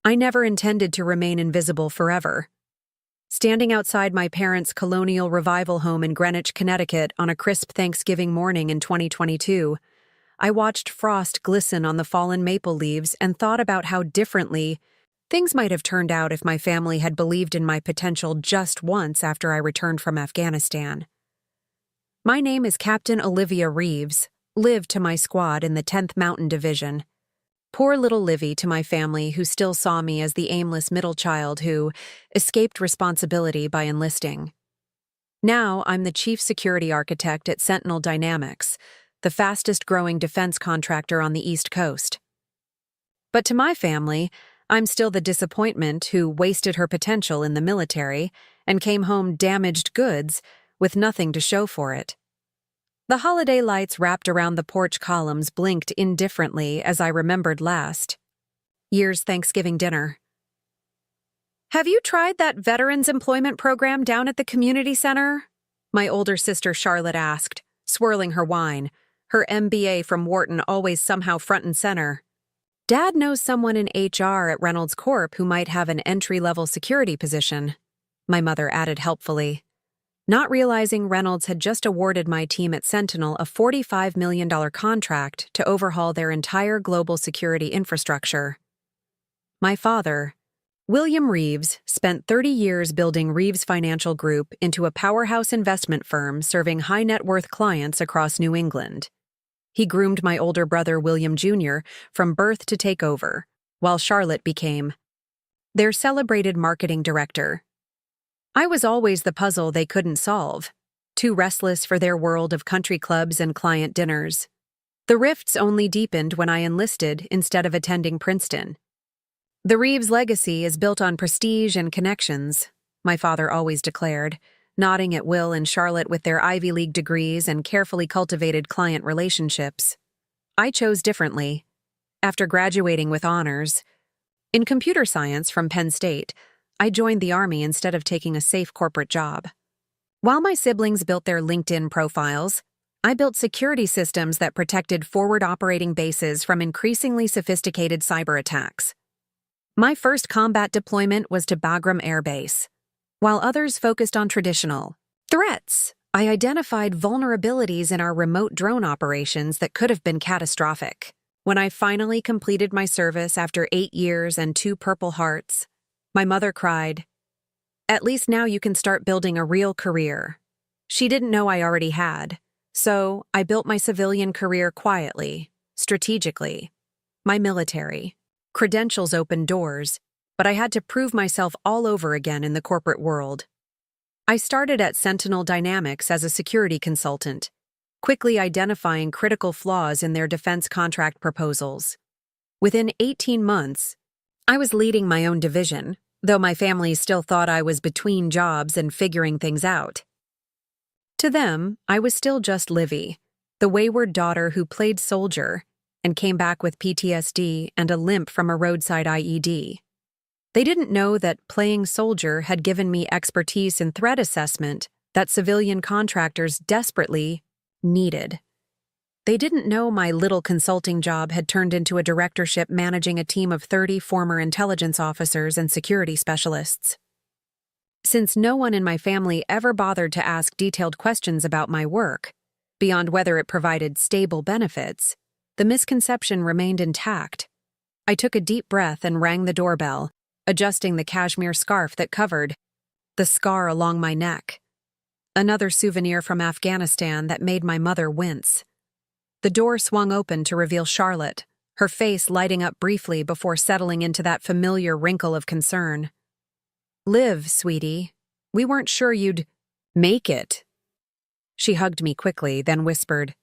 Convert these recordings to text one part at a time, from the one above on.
I never intended to remain invisible forever. Standing outside my parents' colonial revival home in Greenwich, Connecticut on a crisp Thanksgiving morning in 2022, I watched frost glisten on the fallen maple leaves and thought about how differently things might have turned out if my family had believed in my potential just once after I returned from Afghanistan. My name is Captain Olivia Reeves, Liv to my squad in the 10th Mountain Division. Poor little Livy to my family, who still saw me as the aimless middle child who escaped responsibility by enlisting. Now I'm the chief security architect at Sentinel Dynamics, the fastest-growing defense contractor on the East Coast. But to my family, I'm still the disappointment who wasted her potential in the military and came home damaged goods with nothing to show for it. The holiday lights wrapped around the porch columns blinked indifferently as I remembered last year's Thanksgiving dinner. "Have you tried that Veterans Employment Program down at the community center?" my older sister Charlotte asked, swirling her wine, her MBA from Wharton always somehow front and center. "Dad knows someone in HR at Reynolds Corp who might have an entry-level security position," my mother added helpfully, not realizing Reynolds had just awarded my team at Sentinel a $45 million contract to overhaul their entire global security infrastructure. My father, William Reeves, spent 30 years building Reeves Financial Group into a powerhouse investment firm serving high-net-worth clients across New England. He groomed my older brother William Jr. from birth to take over, while Charlotte became their celebrated marketing director. I was always the puzzle they couldn't solve, too restless for their world of country clubs and client dinners. The rifts only deepened when I enlisted instead of attending Princeton. "The Reeves legacy is built on prestige and connections," my father always declared, nodding at Will and Charlotte with their Ivy League degrees and carefully cultivated client relationships. I chose differently. After graduating with honors in computer science from Penn State, I joined the Army instead of taking a safe corporate job. While my siblings built their LinkedIn profiles, I built security systems that protected forward operating bases from increasingly sophisticated cyber attacks. My first combat deployment was to Bagram Air Base. While others focused on traditional threats, I identified vulnerabilities in our remote drone operations that could have been catastrophic. When I finally completed my service after 8 years and 2 Purple Hearts, my mother cried, "At least now you can start building a real career." She didn't know I already had, so I built my civilian career quietly, strategically. My military credentials opened doors, but I had to prove myself all over again in the corporate world. I started at Sentinel Dynamics as a security consultant, quickly identifying critical flaws in their defense contract proposals. Within 18 months, I was leading my own division, though my family still thought I was between jobs and figuring things out. To them, I was still just Livy, the wayward daughter who played soldier and came back with PTSD and a limp from a roadside IED. They didn't know that playing soldier had given me expertise in threat assessment that civilian contractors desperately needed. They didn't know my little consulting job had turned into a directorship managing a team of 30 former intelligence officers and security specialists. Since no one in my family ever bothered to ask detailed questions about my work, beyond whether it provided stable benefits, the misconception remained intact. I took a deep breath and rang the doorbell, adjusting the cashmere scarf that covered the scar along my neck. Another souvenir from Afghanistan that made my mother wince. The door swung open to reveal Charlotte, her face lighting up briefly before settling into that familiar wrinkle of concern. "Liv, sweetie, we weren't sure you'd make it." She hugged me quickly, then whispered,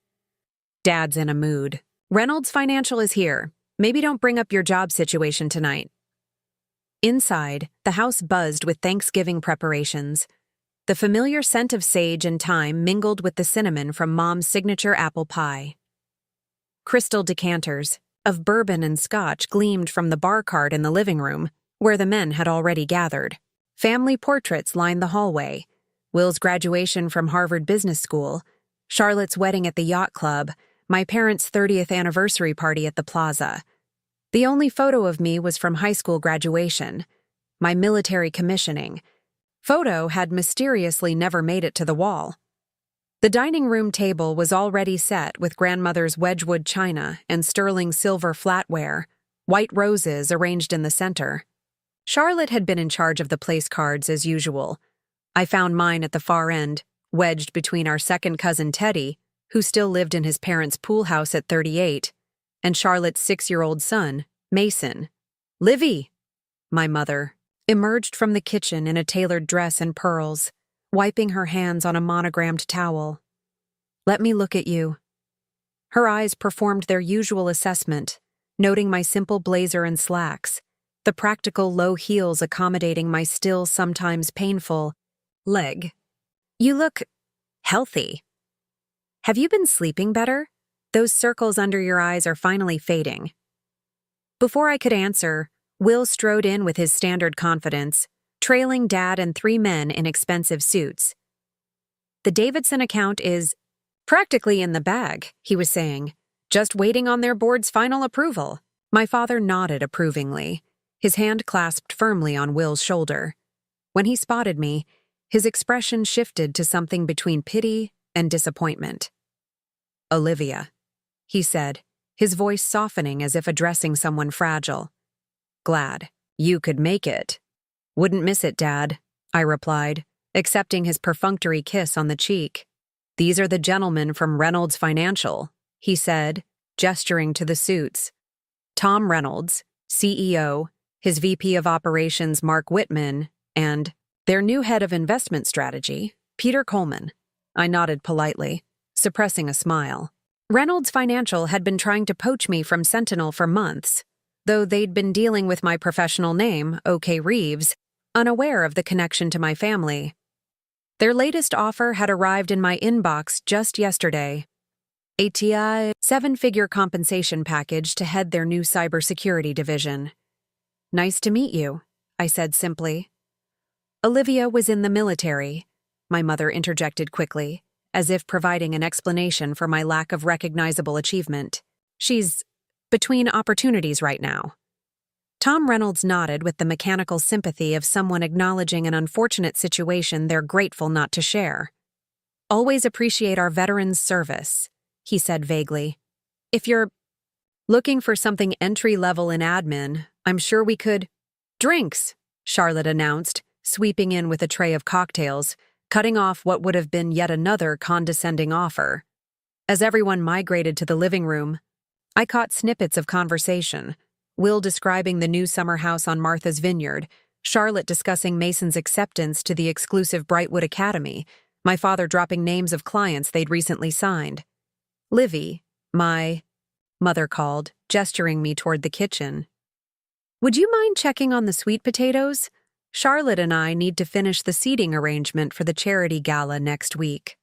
"Dad's in a mood. Reynolds Financial is here. Maybe don't bring up your job situation tonight." Inside, the house buzzed with Thanksgiving preparations. The familiar scent of sage and thyme mingled with the cinnamon from Mom's signature apple pie. Crystal decanters of bourbon and scotch gleamed from the bar cart in the living room, where the men had already gathered. Family portraits lined the hallway. Will's graduation from Harvard Business School, Charlotte's wedding at the yacht club, my parents' 30th anniversary party at the plaza. The only photo of me was from high school graduation, my military commissioning. Photo had mysteriously never made it to the wall. The dining room table was already set with grandmother's Wedgwood china and sterling silver flatware, white roses arranged in the center. Charlotte had been in charge of the place cards as usual. I found mine at the far end, wedged between our second cousin Teddy, who still lived in his parents' pool house at 38, and Charlotte's 6-year-old son, Mason. "Livy," my mother, emerged from the kitchen in a tailored dress and pearls, wiping her hands on a monogrammed towel. "Let me look at you." Her eyes performed their usual assessment, noting my simple blazer and slacks, the practical low heels accommodating my still sometimes painful leg. "You look healthy. Have you been sleeping better? Those circles under your eyes are finally fading." Before I could answer, Will strode in with his standard confidence, trailing Dad and 3 men in expensive suits. "The Davidson account is practically in the bag," he was saying, "just waiting on their board's final approval." My father nodded approvingly, his hand clasped firmly on Will's shoulder. When he spotted me, his expression shifted to something between pity and disappointment. "Olivia," he said, his voice softening as if addressing someone fragile. "Glad you could make it." "Wouldn't miss it, Dad," I replied, accepting his perfunctory kiss on the cheek. "These are the gentlemen from Reynolds Financial," he said, gesturing to the suits. Tom Reynolds, CEO, his VP of Operations Mark Whitman, and their new head of investment strategy, Peter Coleman. I nodded politely, suppressing a smile. Reynolds Financial had been trying to poach me from Sentinel for months, though they'd been dealing with my professional name, OK Reeves, unaware of the connection to my family. Their latest offer had arrived in my inbox just yesterday. A TI 7-figure compensation package to head their new cybersecurity division. "Nice to meet you," I said simply. "Olivia was in the military," my mother interjected quickly, as if providing an explanation for my lack of recognizable achievement. "She's between opportunities right now." Tom Reynolds nodded with the mechanical sympathy of someone acknowledging an unfortunate situation they're grateful not to share. "Always appreciate our veterans' service," he said vaguely. "If you're looking for something entry-level in admin, I'm sure we could—" "Drinks," Charlotte announced, sweeping in with a tray of cocktails, cutting off what would have been yet another condescending offer. As everyone migrated to the living room, I caught snippets of conversation, Will describing the new summer house on Martha's Vineyard, Charlotte discussing Mason's acceptance to the exclusive Brightwood Academy, my father dropping names of clients they'd recently signed. "Livy," my mother called, gesturing me toward the kitchen. "Would you mind checking on the sweet potatoes? Charlotte and I need to finish the seating arrangement for the charity gala next week."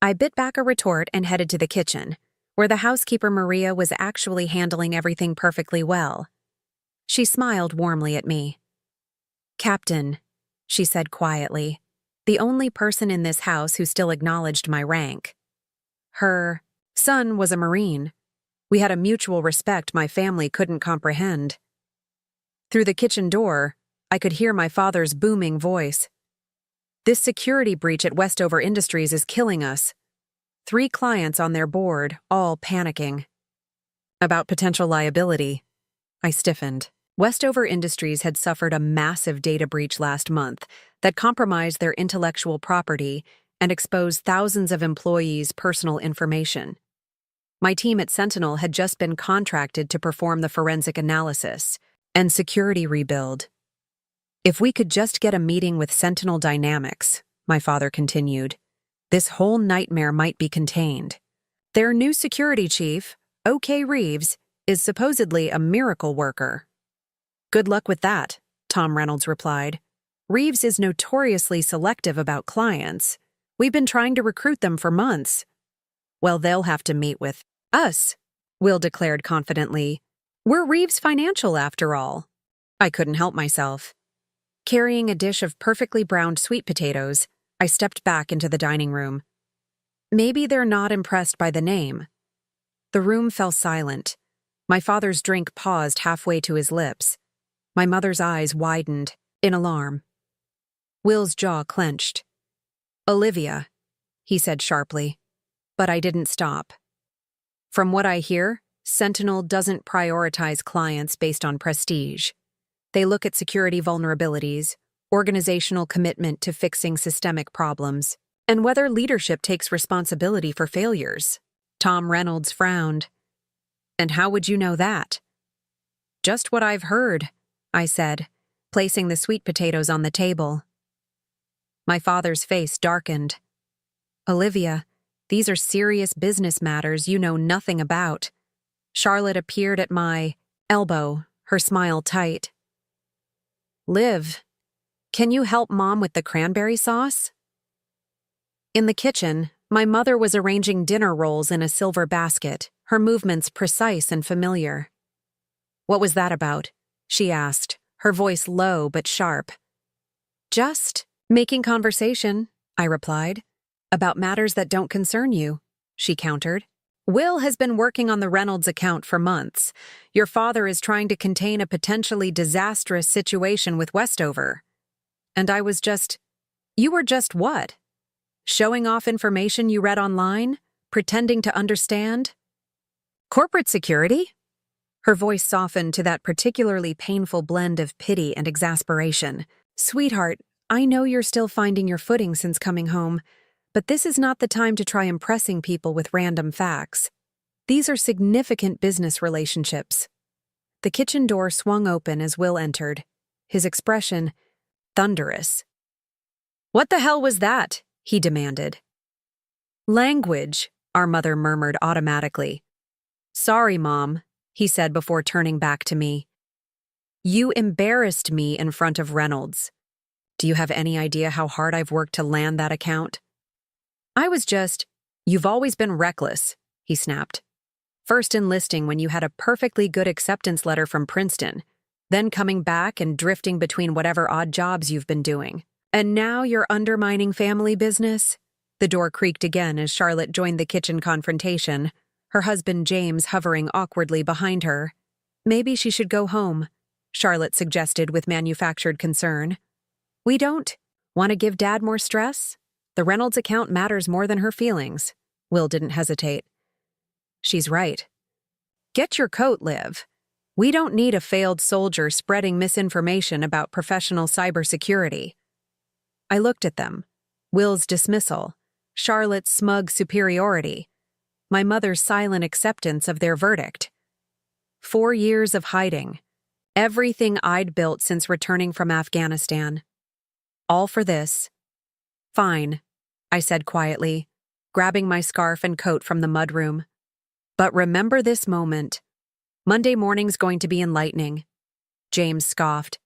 I bit back a retort and headed to the kitchen, where the housekeeper Maria was actually handling everything perfectly well. She smiled warmly at me. "Captain," she said quietly, the only person in this house who still acknowledged my rank. Her son was a Marine. We had a mutual respect my family couldn't comprehend. Through the kitchen door, I could hear my father's booming voice. "This security breach at Westover Industries is killing us. 3 clients on their board, all panicking." "About potential liability." I stiffened. Westover Industries had suffered a massive data breach last month that compromised their intellectual property and exposed thousands of employees' personal information. My team at Sentinel had just been contracted to perform the forensic analysis and security rebuild. "If we could just get a meeting with Sentinel Dynamics," my father continued, "this whole nightmare might be contained. Their new security chief, OK Reeves, is supposedly a miracle worker." "Good luck with that," Tom Reynolds replied. "Reeves is notoriously selective about clients. We've been trying to recruit them for months." "Well, they'll have to meet with us," Will declared confidently. "We're Reeves Financial, after all." I couldn't help myself. Carrying a dish of perfectly browned sweet potatoes, I stepped back into the dining room. Maybe they're not impressed by the name. The room fell silent. My father's drink paused halfway to his lips. My mother's eyes widened, in alarm. Will's jaw clenched. "Olivia," he said sharply, but I didn't stop. "From what I hear, Sentinel doesn't prioritize clients based on prestige. They look at security vulnerabilities, organizational commitment to fixing systemic problems, and whether leadership takes responsibility for failures." Tom Reynolds frowned. "And how would you know that?" "Just what I've heard," I said, placing the sweet potatoes on the table. My father's face darkened. "Olivia, these are serious business matters you know nothing about." Charlotte appeared at my elbow, her smile tight. "Liv, can you help Mom with the cranberry sauce?" In the kitchen, my mother was arranging dinner rolls in a silver basket, her movements precise and familiar. "What was that about?" she asked, her voice low but sharp. "Just making conversation," I replied. "About matters that don't concern you," she countered. "Will has been working on the Reynolds account for months. Your father is trying to contain a potentially disastrous situation with Westover." And I was just, "You were just what? Showing off information you read online? Pretending to understand?" "Corporate security?" Her voice softened to that particularly painful blend of pity and exasperation. "Sweetheart, I know you're still finding your footing since coming home, but this is not the time to try impressing people with random facts. These are significant business relationships." The kitchen door swung open as Will entered, his expression thunderous. "What the hell was that?" he demanded. "Language," our mother murmured automatically. "Sorry, Mom," he said before turning back to me. "You embarrassed me in front of Reynolds. Do you have any idea how hard I've worked to land that account?" I was just, "You've always been reckless," he snapped. "First enlisting when you had a perfectly good acceptance letter from Princeton, then coming back and drifting between whatever odd jobs you've been doing. And now you're undermining family business?" The door creaked again as Charlotte joined the kitchen confrontation, her husband James hovering awkwardly behind her. "Maybe she should go home," Charlotte suggested with manufactured concern. "We don't want to give Dad more stress? The Reynolds account matters more than her feelings." Will didn't hesitate. "She's right. Get your coat, Liv. We don't need a failed soldier spreading misinformation about professional cybersecurity." I looked at them. Will's dismissal, Charlotte's smug superiority, my mother's silent acceptance of their verdict. 4 years of hiding. Everything I'd built since returning from Afghanistan. All for this. "Fine," I said quietly, grabbing my scarf and coat from the mudroom. "But remember this moment. Monday morning's going to be enlightening." James scoffed.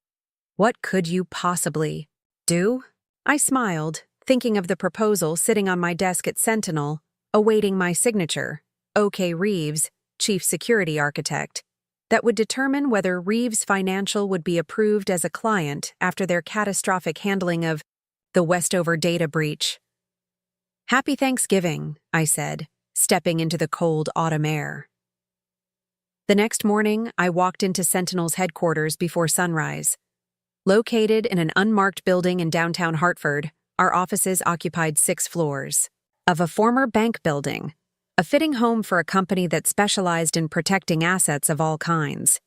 "What could you possibly do?" I smiled, thinking of the proposal sitting on my desk at Sentinel, awaiting my signature, OK Reeves, Chief Security Architect, that would determine whether Reeves Financial would be approved as a client after their catastrophic handling of the Westover data breach. "Happy Thanksgiving," I said, stepping into the cold autumn air. The next morning, I walked into Sentinel's headquarters before sunrise. Located in an unmarked building in downtown Hartford, our offices occupied 6 floors. Of a former bank building, a fitting home for a company that specialized in protecting assets of all kinds.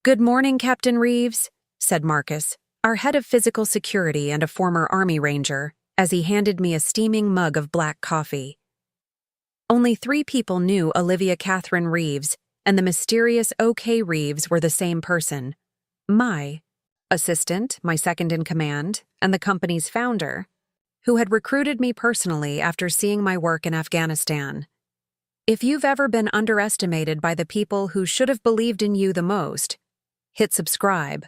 "Good morning, Captain Reeves," said Marcus, our head of physical security and a former Army Ranger, as he handed me a steaming mug of black coffee. Only 3 people knew Olivia Catherine Reeves, and the mysterious OK Reeves were the same person. My assistant, my second-in-command, and the company's founder, who had recruited me personally after seeing my work in Afghanistan. If you've ever been underestimated by the people who should have believed in you the most, hit subscribe.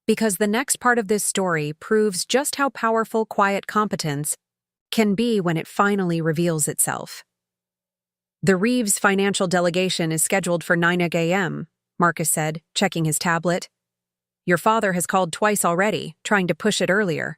Because the next part of this story proves just how powerful quiet competence can be when it finally reveals itself. "The Reeves financial delegation is scheduled for 9 a.m., Marcus said, checking his tablet. "Your father has called twice already, trying to push it earlier."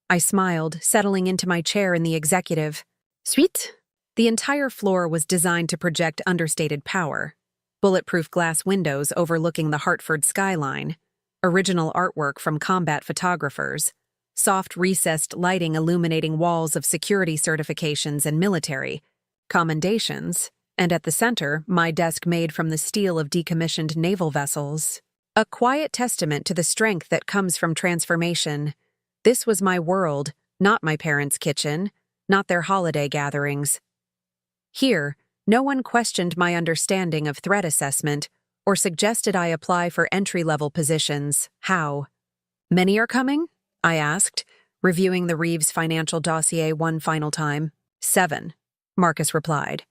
I smiled, settling into my chair in the executive suite. The entire floor was designed to project understated power. bulletproof glass windows overlooking the Hartford skyline, original artwork from combat photographers, soft recessed lighting illuminating walls of security certifications and military commendations, and at the center, my desk made from the steel of decommissioned naval vessels. A quiet testament to the strength that comes from transformation. This was my world, not my parents' kitchen, not their holiday gatherings. Here, no one questioned my understanding of threat assessment or suggested I apply for entry-level positions. How? Many are coming? I asked, reviewing the Reeves financial dossier one final time. 7, Marcus replied.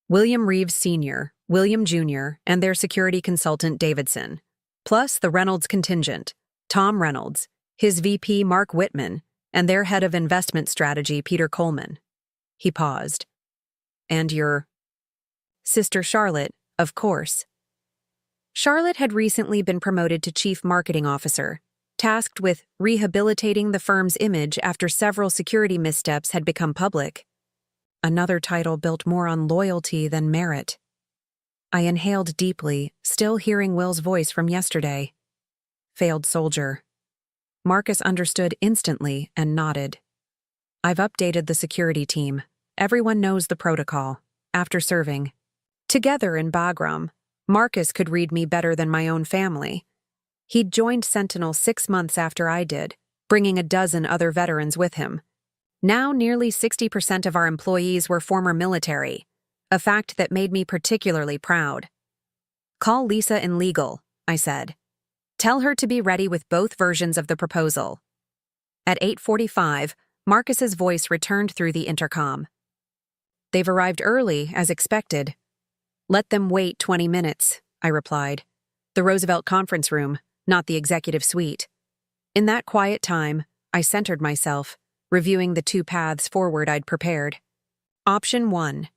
William Reeves Sr., William Jr., and their security consultant Davidson, plus the Reynolds contingent, Tom Reynolds, his VP Mark Whitman, and their head of investment strategy Peter Coleman. He paused. And your sister Charlotte, of course. Charlotte had recently been promoted to Chief Marketing Officer, tasked with rehabilitating the firm's image after several security missteps had become public. Another title built more on loyalty than merit. I inhaled deeply, still hearing Will's voice from yesterday. Failed soldier. Marcus understood instantly and nodded. I've updated the security team. Everyone knows the protocol. After serving together in Bagram, Marcus could read me better than my own family. He'd joined Sentinel 6 months after I did, bringing a dozen other veterans with him. Now nearly 60% of our employees were former military, a fact that made me particularly proud. Call Lisa in legal, I said. Tell her to be ready with both versions of the proposal. At 8:45, Marcus's voice returned through the intercom. They've arrived early, as expected. Let them wait 20 minutes, I replied. The Roosevelt conference room, not the executive suite. In that quiet time, I centered myself, reviewing the 2 paths forward I'd prepared. Option 1.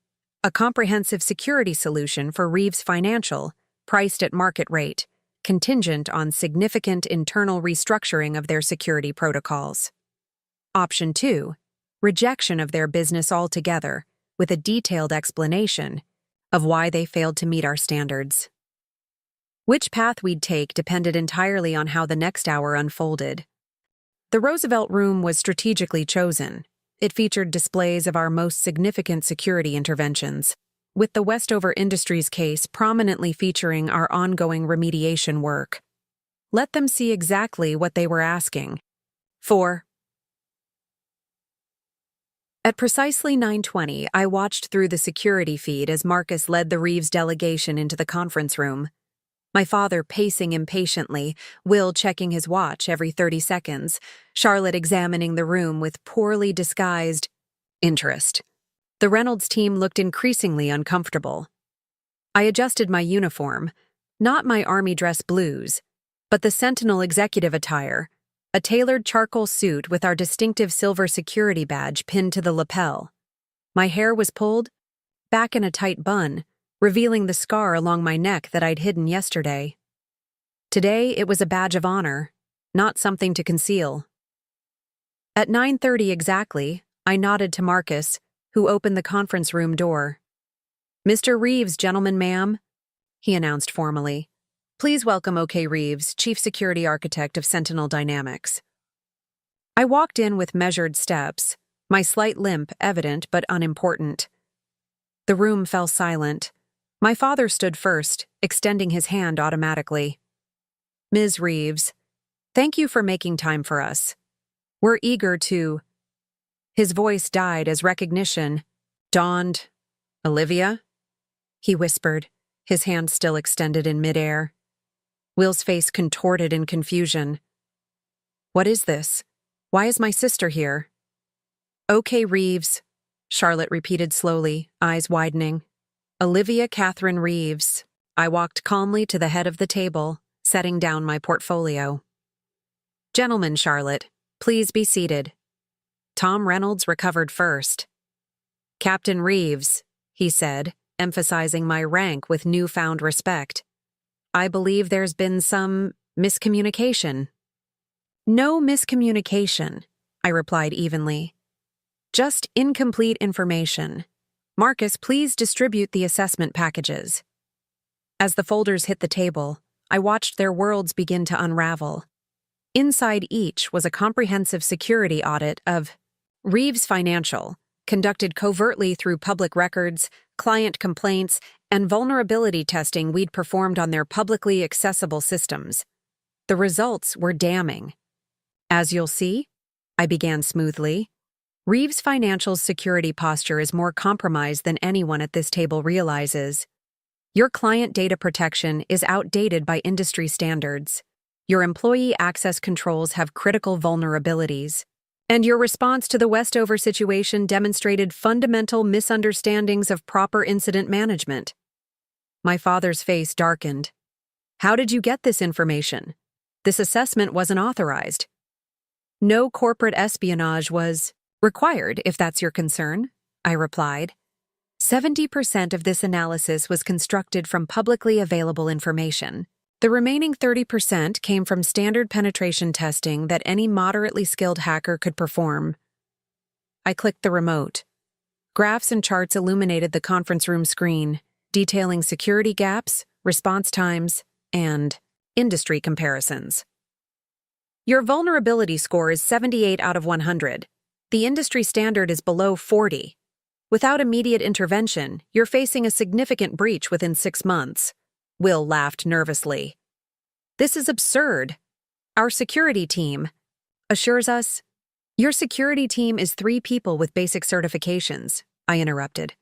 A comprehensive security solution for Reeves Financial, priced at market rate, contingent on significant internal restructuring of their security protocols. Option 2. Rejection of their business altogether, with a detailed explanation of why they failed to meet our standards. Which path we'd take depended entirely on how the next hour unfolded. The Roosevelt Room was strategically chosen. It featured displays of our most significant security interventions, with the Westover Industries case prominently featuring our ongoing remediation work. Let them see exactly what they were asking. 4. At precisely 9:20, I watched through the security feed as Marcus led the Reeves delegation into the conference room. My father pacing impatiently, Will checking his watch every 30 seconds, Charlotte examining the room with poorly disguised interest. The Reynolds team looked increasingly uncomfortable. I adjusted my uniform, not my army dress blues, but the Sentinel executive attire, a tailored charcoal suit with our distinctive silver security badge pinned to the lapel. My hair was pulled back in a tight bun, revealing the scar along my neck that I'd hidden yesterday. Today, it was a badge of honor, not something to conceal. At 9:30 exactly, I nodded to Marcus, who opened the conference room door. Mr. Reeves, gentlemen, ma'am, he announced formally. Please welcome O.K. Reeves, Chief Security Architect of Sentinel Dynamics. I walked in with measured steps, my slight limp evident but unimportant. The room fell silent. My father stood first, extending his hand automatically. Ms. Reeves, thank you for making time for us. We're eager to... His voice died as recognition dawned. Olivia? He whispered, his hand still extended in midair. Will's face contorted in confusion. What is this? Why is my sister here? O.K. Reeves, Charlotte repeated slowly, eyes widening. Olivia Catherine Reeves. I walked calmly to the head of the table, setting down my portfolio. Gentlemen, Charlotte, please be seated. Tom Reynolds recovered first. Captain Reeves, he said, emphasizing my rank with newfound respect. I believe there's been some miscommunication. No miscommunication, I replied evenly. Just incomplete information. Marcus, please distribute the assessment packages. As the folders hit the table, I watched their worlds begin to unravel. Inside each was a comprehensive security audit of Reeves Financial, conducted covertly through public records, client complaints, and vulnerability testing we'd performed on their publicly accessible systems. The results were damning. As you'll see, I began smoothly, Reeves Financial's security posture is more compromised than anyone at this table realizes. Your client data protection is outdated by industry standards. Your employee access controls have critical vulnerabilities. And your response to the Westover situation demonstrated fundamental misunderstandings of proper incident management. My father's face darkened. How did you get this information? This assessment wasn't authorized. No corporate espionage was required, if that's your concern, I replied. 70% of this analysis was constructed from publicly available information. The remaining 30% came from standard penetration testing that any moderately skilled hacker could perform. I clicked the remote. Graphs and charts illuminated the conference room screen, detailing security gaps, response times, and industry comparisons. Your vulnerability score is 78 out of 100. The industry standard is below 40. Without immediate intervention, you're facing a significant breach within 6 months. Will laughed nervously. This is absurd. Our security team assures us. Your security team is 3 people with basic certifications, I interrupted.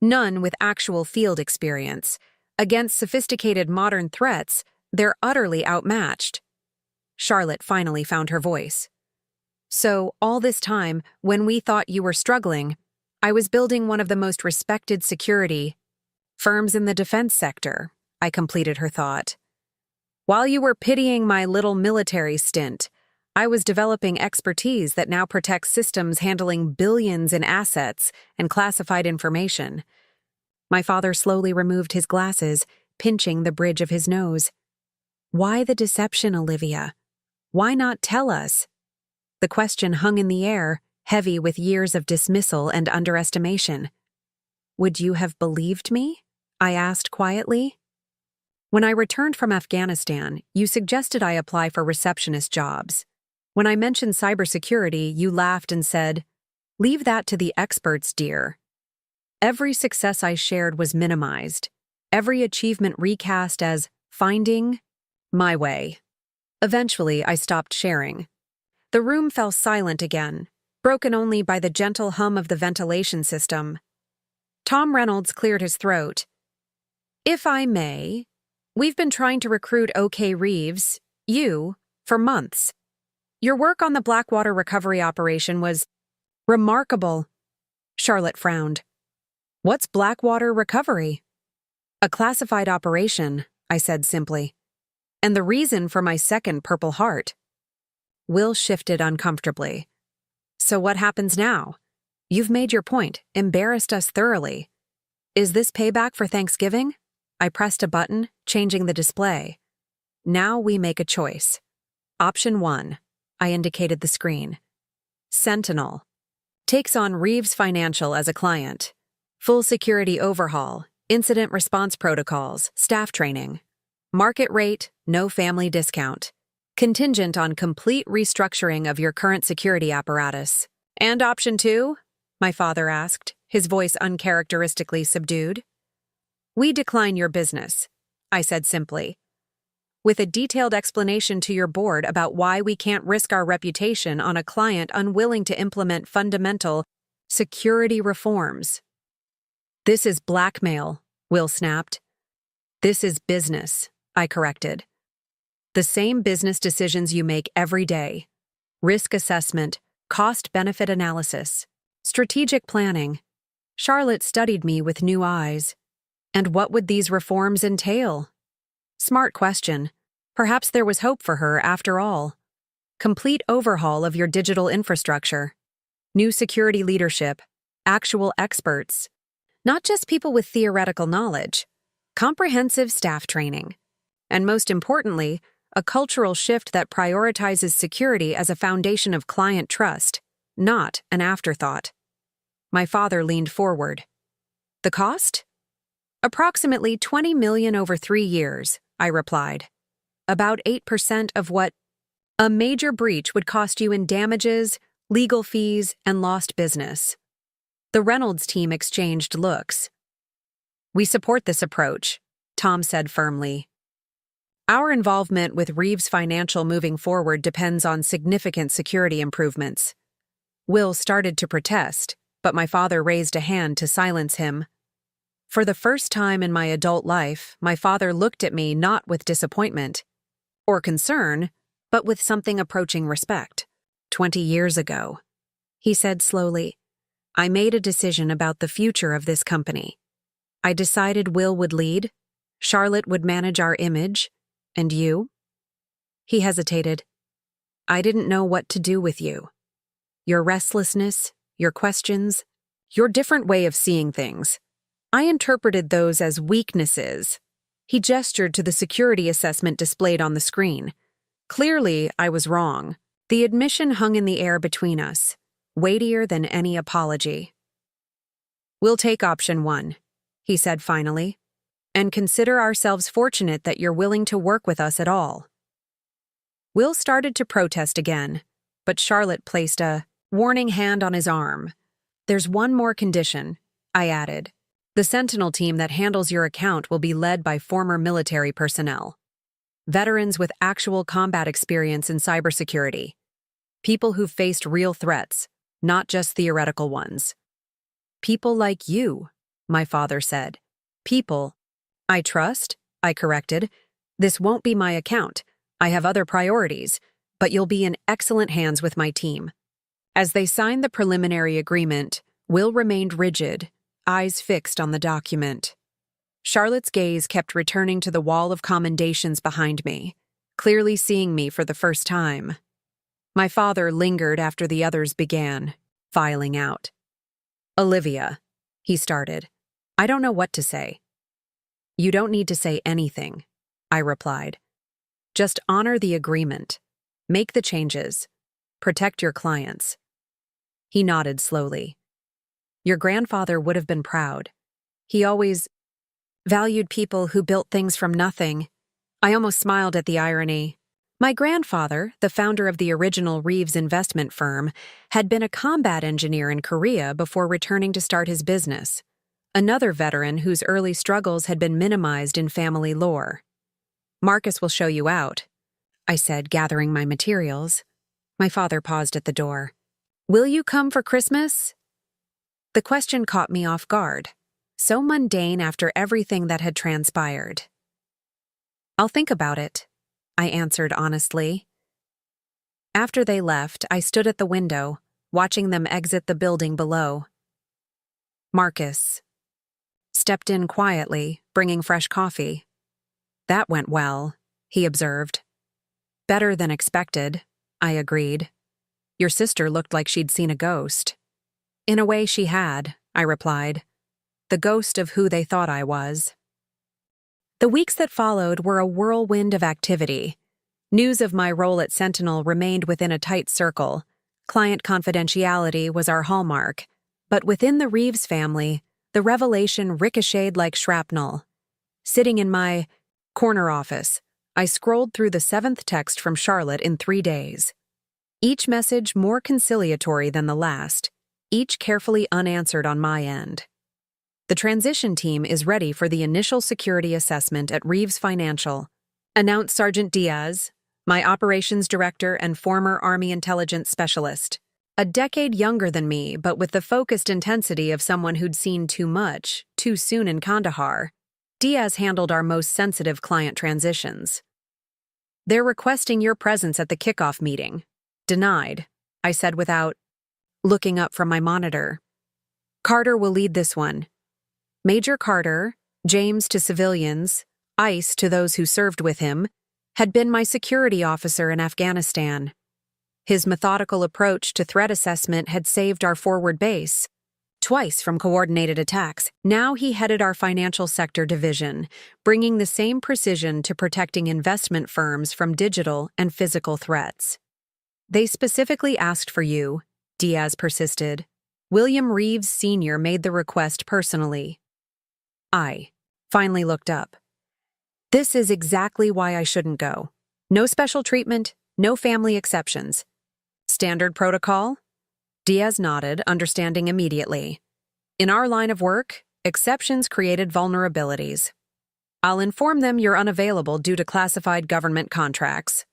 None with actual field experience. Against sophisticated modern threats, they're utterly outmatched. Charlotte finally found her voice. So, all this time, when we thought you were struggling, I was building one of the most respected security firms in the defense sector, I completed her thought. While you were pitying my little military stint, I was developing expertise that now protects systems handling billions in assets and classified information. My father slowly removed his glasses, pinching the bridge of his nose. Why the deception, Olivia? Why not tell us? The question hung in the air, heavy with years of dismissal and underestimation. Would you have believed me? I asked quietly. When I returned from Afghanistan, you suggested I apply for receptionist jobs. When I mentioned cybersecurity, you laughed and said, "Leave that to the experts, dear." Every success I shared was minimized, every achievement recast as finding my way. Eventually, I stopped sharing. The room fell silent again, broken only by the gentle hum of the ventilation system. Tom Reynolds cleared his throat. If I may, we've been trying to recruit OK Reeves, you, for months. Your work on the Blackwater recovery operation was remarkable. Charlotte frowned. What's Blackwater recovery? A classified operation, I said simply. And the reason for my second Purple Heart. Will shifted uncomfortably. So what happens now? You've made your point, embarrassed us thoroughly. Is this payback for Thanksgiving? I pressed a button, changing the display. Now we make a choice. Option 1. I indicated the screen. Sentinel. Takes on Reeves Financial as a client. Full security overhaul, incident response protocols, staff training. Market rate, no family discount. Contingent on complete restructuring of your current security apparatus. And option 2? My father asked, his voice uncharacteristically subdued. We decline your business, I said simply. With a detailed explanation to your board about why we can't risk our reputation on a client unwilling to implement fundamental security reforms. This is blackmail, Will snapped. This is business, I corrected. The same business decisions you make every day. Risk assessment, cost-benefit analysis, strategic planning. Charlotte studied me with new eyes. And what would these reforms entail? Smart question. Perhaps there was hope for her after all. Complete overhaul of your digital infrastructure. New security leadership. Actual experts. Not just people with theoretical knowledge. Comprehensive staff training. And most importantly, a cultural shift that prioritizes security as a foundation of client trust, not an afterthought. My father leaned forward. The cost? Approximately 20 million over 3 years, I replied. About 8% of what a major breach would cost you in damages, legal fees, and lost business. The Reynolds team exchanged looks. We support this approach, Tom said firmly. Our involvement with Reeves Financial moving forward depends on significant security improvements. Will started to protest, but my father raised a hand to silence him. For the first time in my adult life, my father looked at me not with disappointment or concern, but with something approaching respect. 20 years ago, he said slowly, I made a decision about the future of this company. I decided Will would lead, Charlotte would manage our image, and you? He hesitated. I didn't know what to do with you. Your restlessness, your questions, your different way of seeing things. I interpreted those as weaknesses. He gestured to the security assessment displayed on the screen. Clearly, I was wrong. The admission hung in the air between us, weightier than any apology. We'll take option 1, he said finally, and consider ourselves fortunate that you're willing to work with us at all. Will started to protest again, but Charlotte placed a warning hand on his arm. There's one more condition, I added. The Sentinel team that handles your account will be led by former military personnel. Veterans with actual combat experience in cybersecurity. People who've faced real threats, not just theoretical ones. People like you, my father said. People I trust, I corrected. This won't be my account. I have other priorities, but you'll be in excellent hands with my team. As they signed the preliminary agreement, Will remained rigid, eyes fixed on the document. Charlotte's gaze kept returning to the wall of commendations behind me, clearly seeing me for the first time. My father lingered after the others began, filing out. Olivia, he started. I don't know what to say. You don't need to say anything, I replied. Just honor the agreement. Make the changes. Protect your clients. He nodded slowly. Your grandfather would have been proud. He always valued people who built things from nothing. I almost smiled at the irony. My grandfather, the founder of the original Reeves investment firm, had been a combat engineer in Korea before returning to start his business. Another veteran whose early struggles had been minimized in family lore. Marcus will show you out, I said, gathering my materials. My father paused at the door. Will you come for Christmas? The question caught me off guard, so mundane after everything that had transpired. I'll think about it, I answered honestly. After they left, I stood at the window, watching them exit the building below. Marcus stepped in quietly, bringing fresh coffee. That went well, he observed. Better than expected, I agreed. Your sister looked like she'd seen a ghost. In a way she had, I replied. The ghost of who they thought I was. The weeks that followed were a whirlwind of activity. News of my role at Sentinel remained within a tight circle. Client confidentiality was our hallmark. But within the Reeves family, the revelation ricocheted like shrapnel. Sitting in my corner office, I scrolled through the 7th text from Charlotte in 3 days. Each message more conciliatory than the last, each carefully unanswered on my end. The transition team is ready for the initial security assessment at Reeves Financial, announced Sergeant Diaz, my operations director and former Army intelligence specialist. A decade younger than me, but with the focused intensity of someone who'd seen too much, too soon in Kandahar, Diaz handled our most sensitive client transitions. They're requesting your presence at the kickoff meeting. Denied, I said without looking up from my monitor. Carter will lead this one. Major Carter, James to civilians, ICE to those who served with him, had been my security officer in Afghanistan. His methodical approach to threat assessment had saved our forward base twice from coordinated attacks. Now he headed our financial sector division, bringing the same precision to protecting investment firms from digital and physical threats. They specifically asked for you, Diaz persisted. William Reeves Sr. made the request personally. finally looked up. This is exactly why I shouldn't go. No special treatment, no family exceptions. Standard protocol? Diaz nodded, understanding immediately. In our line of work, exceptions created vulnerabilities. I'll inform them you're unavailable due to classified government contracts.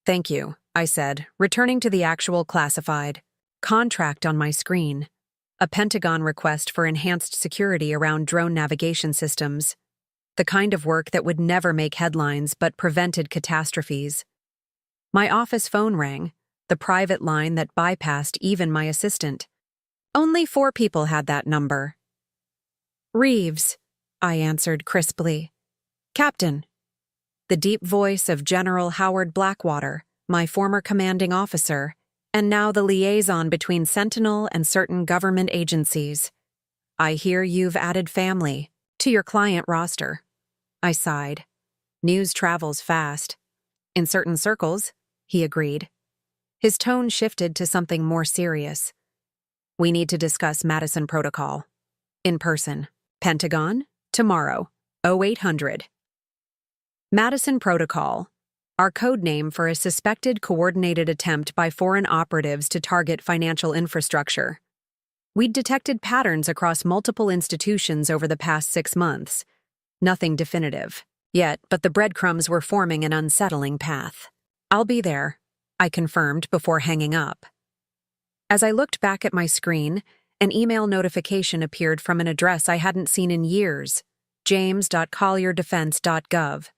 Thank you, I said, returning to the actual classified contract on my screen. A Pentagon request for enhanced security around drone navigation systems. The kind of work that would never make headlines but prevented catastrophes. My office phone rang, the private line that bypassed even my assistant. Only 4 people had that number. Reeves, I answered crisply. Captain. The deep voice of General Howard Blackwater, my former commanding officer, and now the liaison between Sentinel and certain government agencies. I hear you've added family to your client roster. I sighed. News travels fast. In certain circles, he agreed. His tone shifted to something more serious. We need to discuss Madison Protocol. In person. Pentagon, tomorrow, 0800. Madison Protocol, our code name for a suspected coordinated attempt by foreign operatives to target financial infrastructure. We'd detected patterns across multiple institutions over the past 6 months. Nothing definitive, yet, but the breadcrumbs were forming an unsettling path. I'll be there, I confirmed before hanging up. As I looked back at my screen, an email notification appeared from an address I hadn't seen in years, james.collierdefense.gov.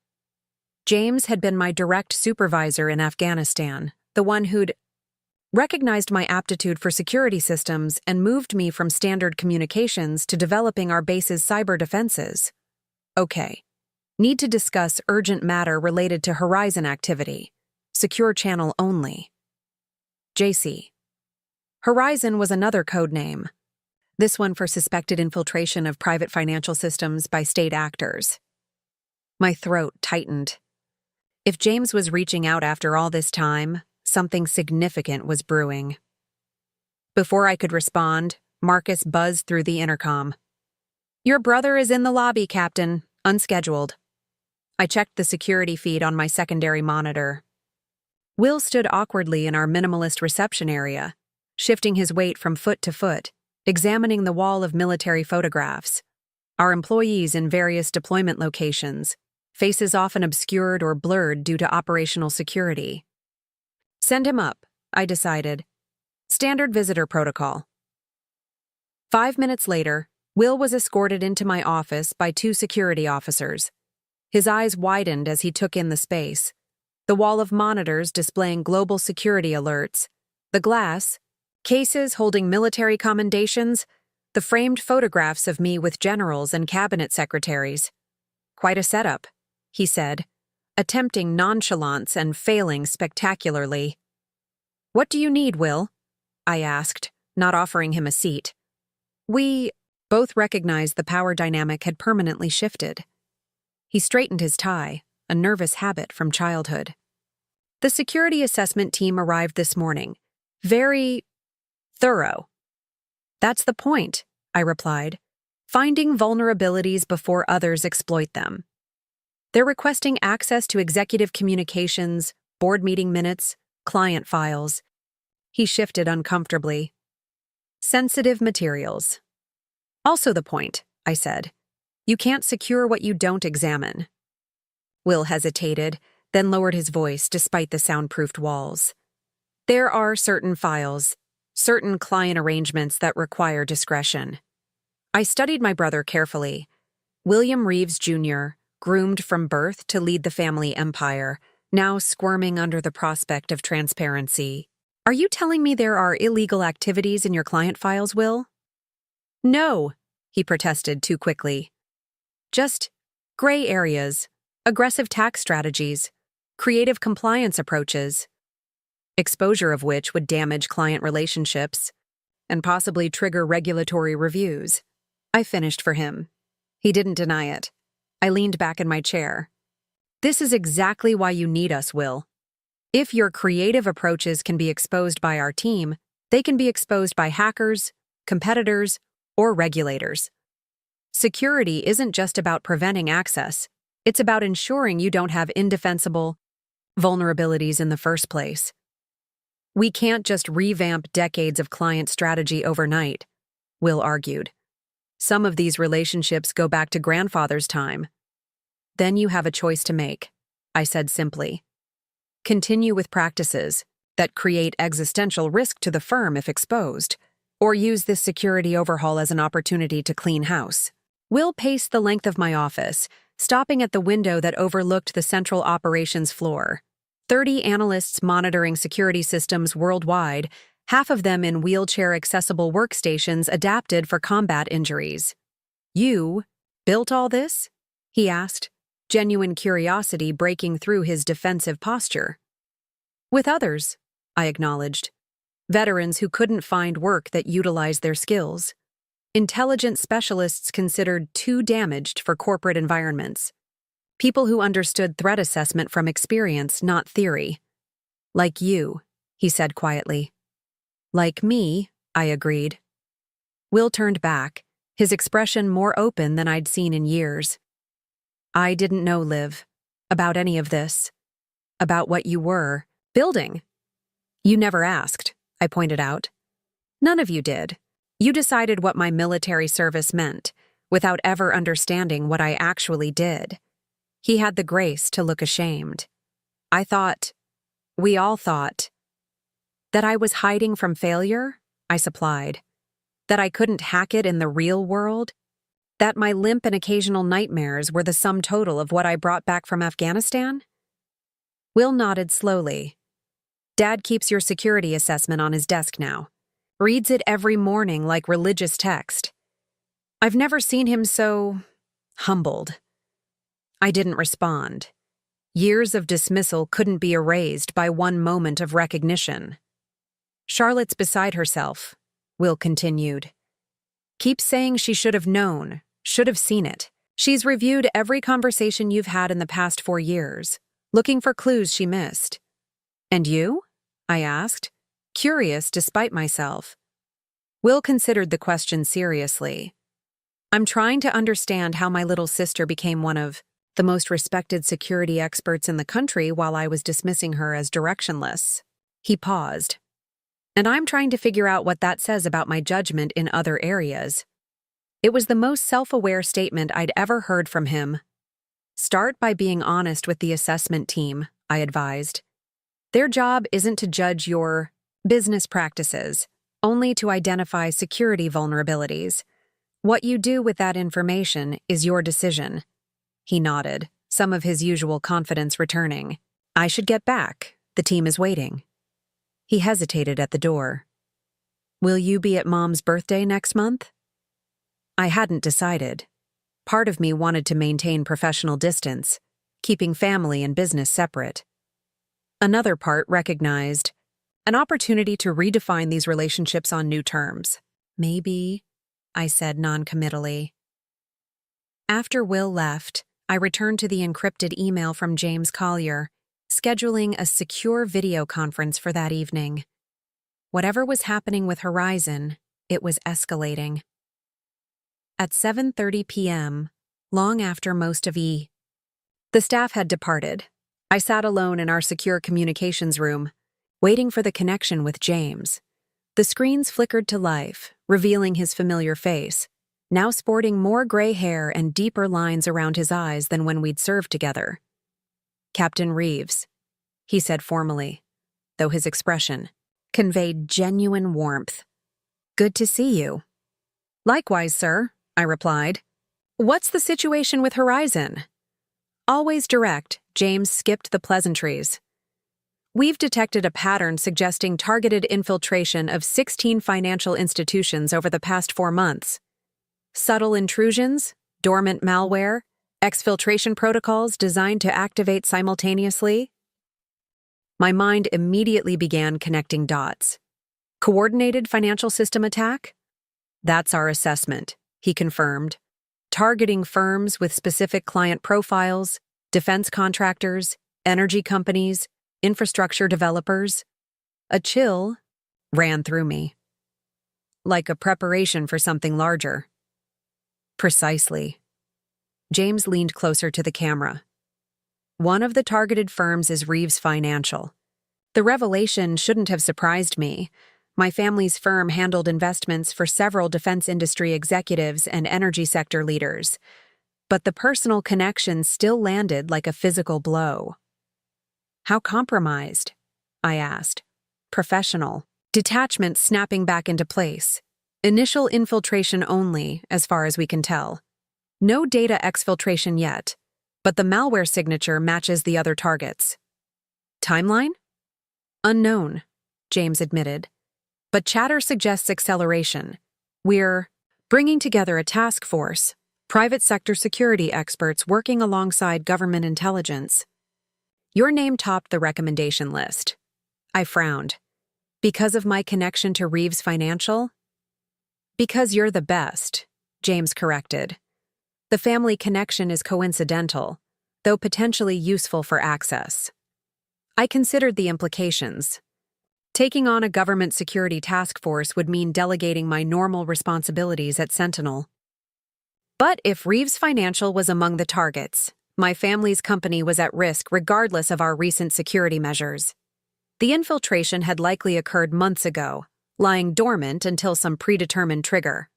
James had been my direct supervisor in Afghanistan, the one who'd recognized my aptitude for security systems and moved me from standard communications to developing our base's cyber defenses. Okay. Need to discuss urgent matter related to Horizon activity. Secure channel only. JC. Horizon was another code name. This one for suspected infiltration of private financial systems by state actors. My throat tightened. If James was reaching out after all this time, something significant was brewing. Before I could respond, Marcus buzzed through the intercom. Your brother is in the lobby, Captain. Unscheduled. I checked the security feed on my secondary monitor. Will stood awkwardly in our minimalist reception area, shifting his weight from foot to foot, examining the wall of military photographs. Our employees in various deployment locations, faces often obscured or blurred due to operational security. Send him up, I decided. Standard visitor protocol. 5 minutes later, Will was escorted into my office by 2 security officers. His eyes widened as he took in the space. The wall of monitors displaying global security alerts. The glass, cases holding military commendations, the framed photographs of me with generals and cabinet secretaries. Quite a setup, he said, attempting nonchalance and failing spectacularly. What do you need, Will? I asked, not offering him a seat. We both recognized the power dynamic had permanently shifted. He straightened his tie, a nervous habit from childhood. The security assessment team arrived this morning. Very thorough. That's the point, I replied, finding vulnerabilities before others exploit them. They're requesting access to executive communications, board meeting minutes, client files. He shifted uncomfortably. Sensitive materials. Also the point, I said. You can't secure what you don't examine. Will hesitated, then lowered his voice despite the soundproofed walls. There are certain files, certain client arrangements that require discretion. I studied my brother carefully. William Reeves, Jr., groomed from birth to lead the family empire, now squirming under the prospect of transparency. Are you telling me there are illegal activities in your client files, Will? No, he protested too quickly. Just gray areas, aggressive tax strategies, creative compliance approaches, exposure of which would damage client relationships and possibly trigger regulatory reviews. I finished for him. He didn't deny it. I leaned back in my chair. This is exactly why you need us, Will. If your creative approaches can be exposed by our team, they can be exposed by hackers, competitors, or regulators. Security isn't just about preventing access, it's about ensuring you don't have indefensible vulnerabilities in the first place. We can't just revamp decades of client strategy overnight, Will argued. Some of these relationships go back to grandfather's time. Then you have a choice to make, I said simply. Continue with practices that create existential risk to the firm if exposed, or use this security overhaul as an opportunity to clean house. Will paced the length of my office, stopping at the window that overlooked the central operations floor. 30 analysts monitoring security systems worldwide, half of them in wheelchair-accessible workstations adapted for combat injuries. You built all this? He asked, genuine curiosity breaking through his defensive posture. With others, I acknowledged. Veterans who couldn't find work that utilized their skills. Intelligence specialists considered too damaged for corporate environments. People who understood threat assessment from experience, not theory. Like you, he said quietly. Like me, I agreed. Will turned back, his expression more open than I'd seen in years. I didn't know, Liv, about any of this. About what you were building. You never asked, I pointed out. None of you did. You decided what my military service meant, without ever understanding what I actually did. He had the grace to look ashamed. We all thought, that I was hiding from failure, I supplied. That I couldn't hack it in the real world. That my limp and occasional nightmares were the sum total of what I brought back from Afghanistan? Will nodded slowly. Dad keeps your security assessment on his desk now. Reads it every morning like religious text. I've never seen him so humbled. I didn't respond. Years of dismissal couldn't be erased by one moment of recognition. Charlotte's beside herself, Will continued. Keep saying she should have known, should have seen it. She's reviewed every conversation you've had in the past 4 years, looking for clues she missed. And you? I asked, curious despite myself. Will considered the question seriously. I'm trying to understand how my little sister became one of the most respected security experts in the country while I was dismissing her as directionless. He paused. And I'm trying to figure out what that says about my judgment in other areas. It was the most self-aware statement I'd ever heard from him. Start by being honest with the assessment team, I advised. Their job isn't to judge your business practices, only to identify security vulnerabilities. What you do with that information is your decision. He nodded, some of his usual confidence returning. I should get back. The team is waiting. He hesitated at the door. Will you be at Mom's birthday next month? I hadn't decided. Part of me wanted to maintain professional distance, keeping family and business separate. Another part recognized an opportunity to redefine these relationships on new terms. Maybe, I said noncommittally. After Will left, I returned to the encrypted email from James Collier, scheduling a secure video conference for that evening. Whatever was happening with Horizon, it was escalating. At 7:30 p.m., long after most of the staff had departed, I sat alone in our secure communications room, waiting for the connection with James. The screens flickered to life, revealing his familiar face, now sporting more gray hair and deeper lines around his eyes than when we'd served together. Captain Reeves, he said formally, though his expression conveyed genuine warmth. Good to see you. Likewise, sir, I replied. What's the situation with Horizon? Always direct, James skipped the pleasantries. We've detected a pattern suggesting targeted infiltration of 16 financial institutions over the past 4 months. Subtle intrusions, dormant malware, exfiltration protocols designed to activate simultaneously. My mind immediately began connecting dots. Coordinated financial system attack? That's our assessment, he confirmed. Targeting firms with specific client profiles, defense contractors, energy companies, infrastructure developers. A chill ran through me. Like a preparation for something larger. Precisely. James leaned closer to the camera. One of the targeted firms is Reeves Financial. The revelation shouldn't have surprised me. My family's firm handled investments for several defense industry executives and energy sector leaders. But the personal connection still landed like a physical blow. How compromised? I asked. Professional. Detachment snapping back into place. Initial infiltration only, as far as we can tell. No data exfiltration yet, but the malware signature matches the other targets. Timeline? Unknown, James admitted. But chatter suggests acceleration. We're bringing together a task force, private sector security experts working alongside government intelligence. Your name topped the recommendation list. I frowned. Because of my connection to Reeves Financial? Because you're the best, James corrected. The family connection is coincidental, though potentially useful for access. I considered the implications. Taking on a government security task force would mean delegating my normal responsibilities at Sentinel. But if Reeves Financial was among the targets, my family's company was at risk regardless of our recent security measures. The infiltration had likely occurred months ago, lying dormant until some predetermined trigger.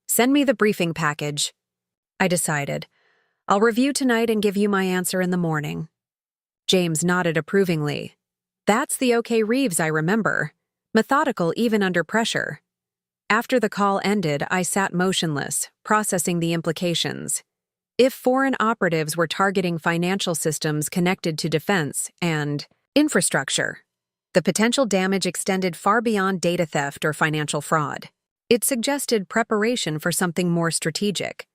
Send me the briefing package, I decided. I'll review tonight and give you my answer in the morning. James nodded approvingly. That's the OK Reeves I remember. Methodical even under pressure. After the call ended, I sat motionless, processing the implications. If foreign operatives were targeting financial systems connected to defense and infrastructure, the potential damage extended far beyond data theft or financial fraud. It suggested preparation for something more strategic,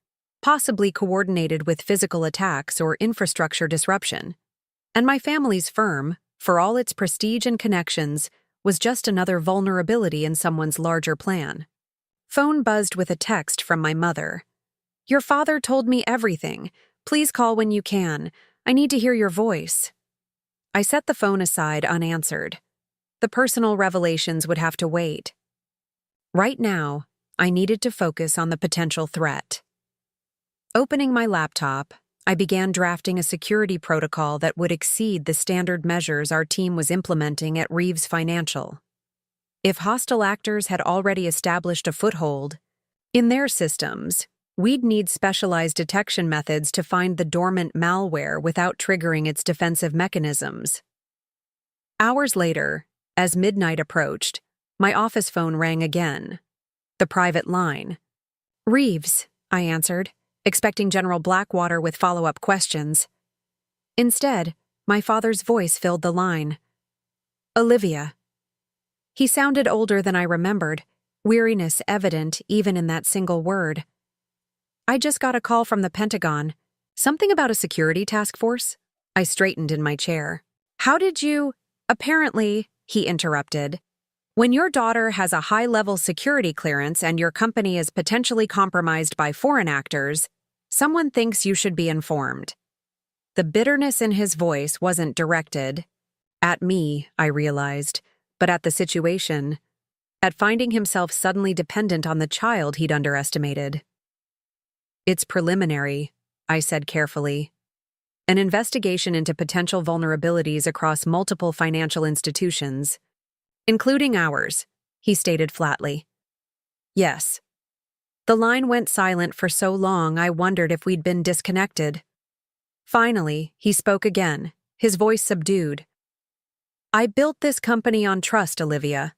possibly coordinated with physical attacks or infrastructure disruption. And my family's firm, for all its prestige and connections, was just another vulnerability in someone's larger plan. Phone buzzed with a text from my mother. Your father told me everything. Please call when you can. I need to hear your voice. I set the phone aside unanswered. The personal revelations would have to wait. Right now, I needed to focus on the potential threat. Opening my laptop, I began drafting a security protocol that would exceed the standard measures our team was implementing at Reeves Financial. If hostile actors had already established a foothold in their systems, we'd need specialized detection methods to find the dormant malware without triggering its defensive mechanisms. Hours later, as midnight approached, my office phone rang again. The private line. Reeves, I answered, expecting General Blackwater with follow-up questions. Instead, my father's voice filled the line. Olivia. He sounded older than I remembered, weariness evident even in that single word. I just got a call from the Pentagon. Something about a security task force? I straightened in my chair. How did you... Apparently, he interrupted. When your daughter has a high-level security clearance and your company is potentially compromised by foreign actors, someone thinks you should be informed. The bitterness in his voice wasn't directed at me, I realized, but at the situation, at finding himself suddenly dependent on the child he'd underestimated. It's preliminary, I said carefully. An investigation into potential vulnerabilities across multiple financial institutions, including ours, he stated flatly. Yes. The line went silent for so long I wondered if we'd been disconnected. Finally, he spoke again, his voice subdued. I built this company on trust, Olivia.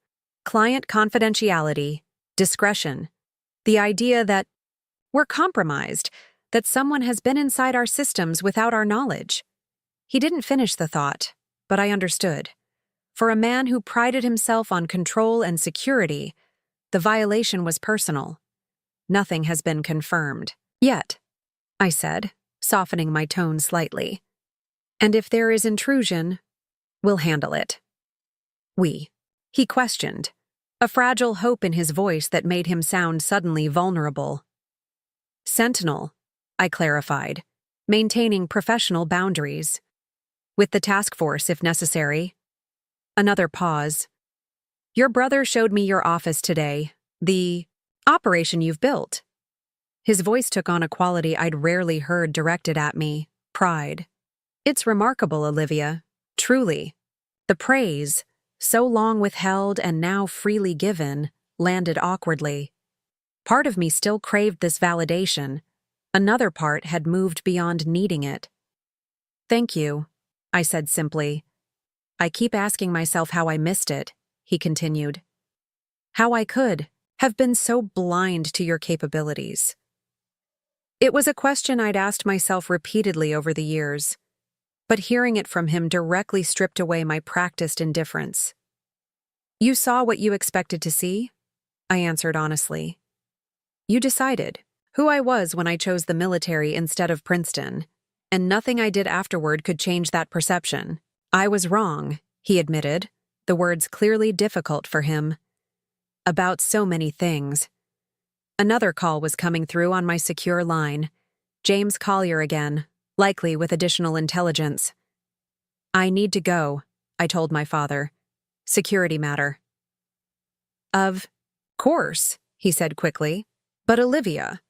Client confidentiality, discretion. The idea that we're compromised, that someone has been inside our systems without our knowledge. He didn't finish the thought, but I understood. For a man who prided himself on control and security, the violation was personal. Nothing has been confirmed. Yet, I said, softening my tone slightly. And if there is intrusion, we'll handle it. We. He questioned, a fragile hope in his voice that made him sound suddenly vulnerable. Sentinel, I clarified, maintaining professional boundaries. With the task force, if necessary. Another pause. Your brother showed me your office today, the operation you've built. His voice took on a quality I'd rarely heard directed at me: pride. "It's remarkable, Olivia. Truly." The praise, so long withheld and now freely given, landed awkwardly. Part of me still craved this validation. Another part had moved beyond needing it. "Thank you," I said simply. "I keep asking myself how I missed it," he continued. "How I could have been so blind to your capabilities." It was a question I'd asked myself repeatedly over the years, but hearing it from him directly stripped away my practiced indifference. "You saw what you expected to see?" I answered honestly. "You decided who I was when I chose the military instead of Princeton, and nothing I did afterward could change that perception." "I was wrong," he admitted, the words clearly difficult for him. "About so many things." Another call was coming through on my secure line. James Collier again, likely with additional intelligence. "I need to go," I told my father. "Security matter." "Of course," he said quickly. "But Olivia,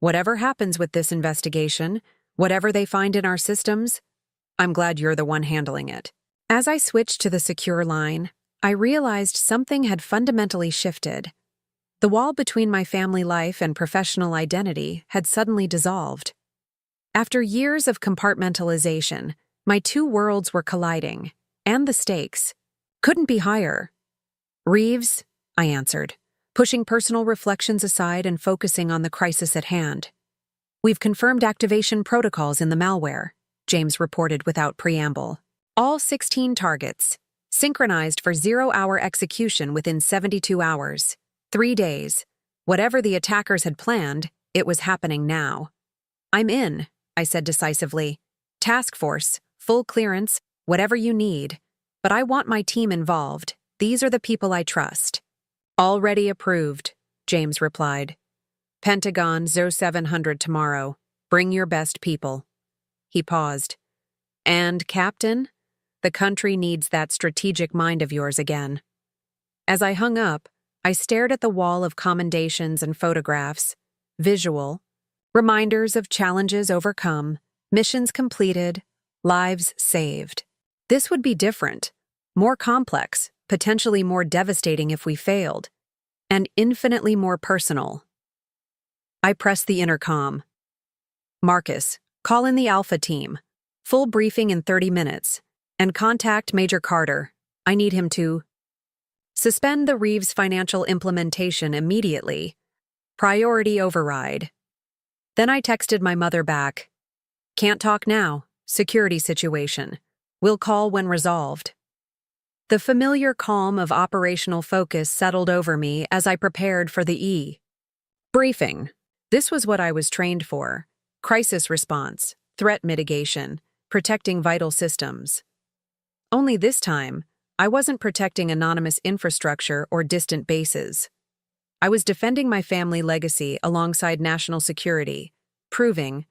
whatever happens with this investigation, whatever they find in our systems, I'm glad you're the one handling it." As I switched to the secure line, I realized something had fundamentally shifted. The wall between my family life and professional identity had suddenly dissolved. After years of compartmentalization, my two worlds were colliding, and the stakes couldn't be higher. "Reeves," I answered, pushing personal reflections aside and focusing on the crisis at hand. "We've confirmed activation protocols in the malware," James reported without preamble. "All 16 targets, synchronized for 0-hour execution within 72 hours. 3 days. Whatever the attackers had planned, it was happening now." "I'm in," I said decisively. "Task force, full clearance, whatever you need. But I want my team involved. These are the people I trust." "Already approved," James replied. "Pentagon ZO 700 tomorrow. Bring your best people." He paused. "And, Captain, the country needs that strategic mind of yours again." As I hung up, I stared at the wall of commendations and photographs, visual, reminders of challenges overcome, missions completed, lives saved. This would be different, more complex, potentially more devastating if we failed, and infinitely more personal. I pressed the intercom. "Marcus, call in the Alpha team. Full briefing in 30 minutes. And contact Major Carter. I need him to suspend the Reeves financial implementation immediately. Priority override." Then I texted my mother back. "Can't talk now. Security situation. We'll call when resolved." The familiar calm of operational focus settled over me as I prepared for the briefing. This was what I was trained for: crisis response, threat mitigation, protecting vital systems. Only this time, I wasn't protecting anonymous infrastructure or distant bases. I was defending my family legacy alongside national security, proving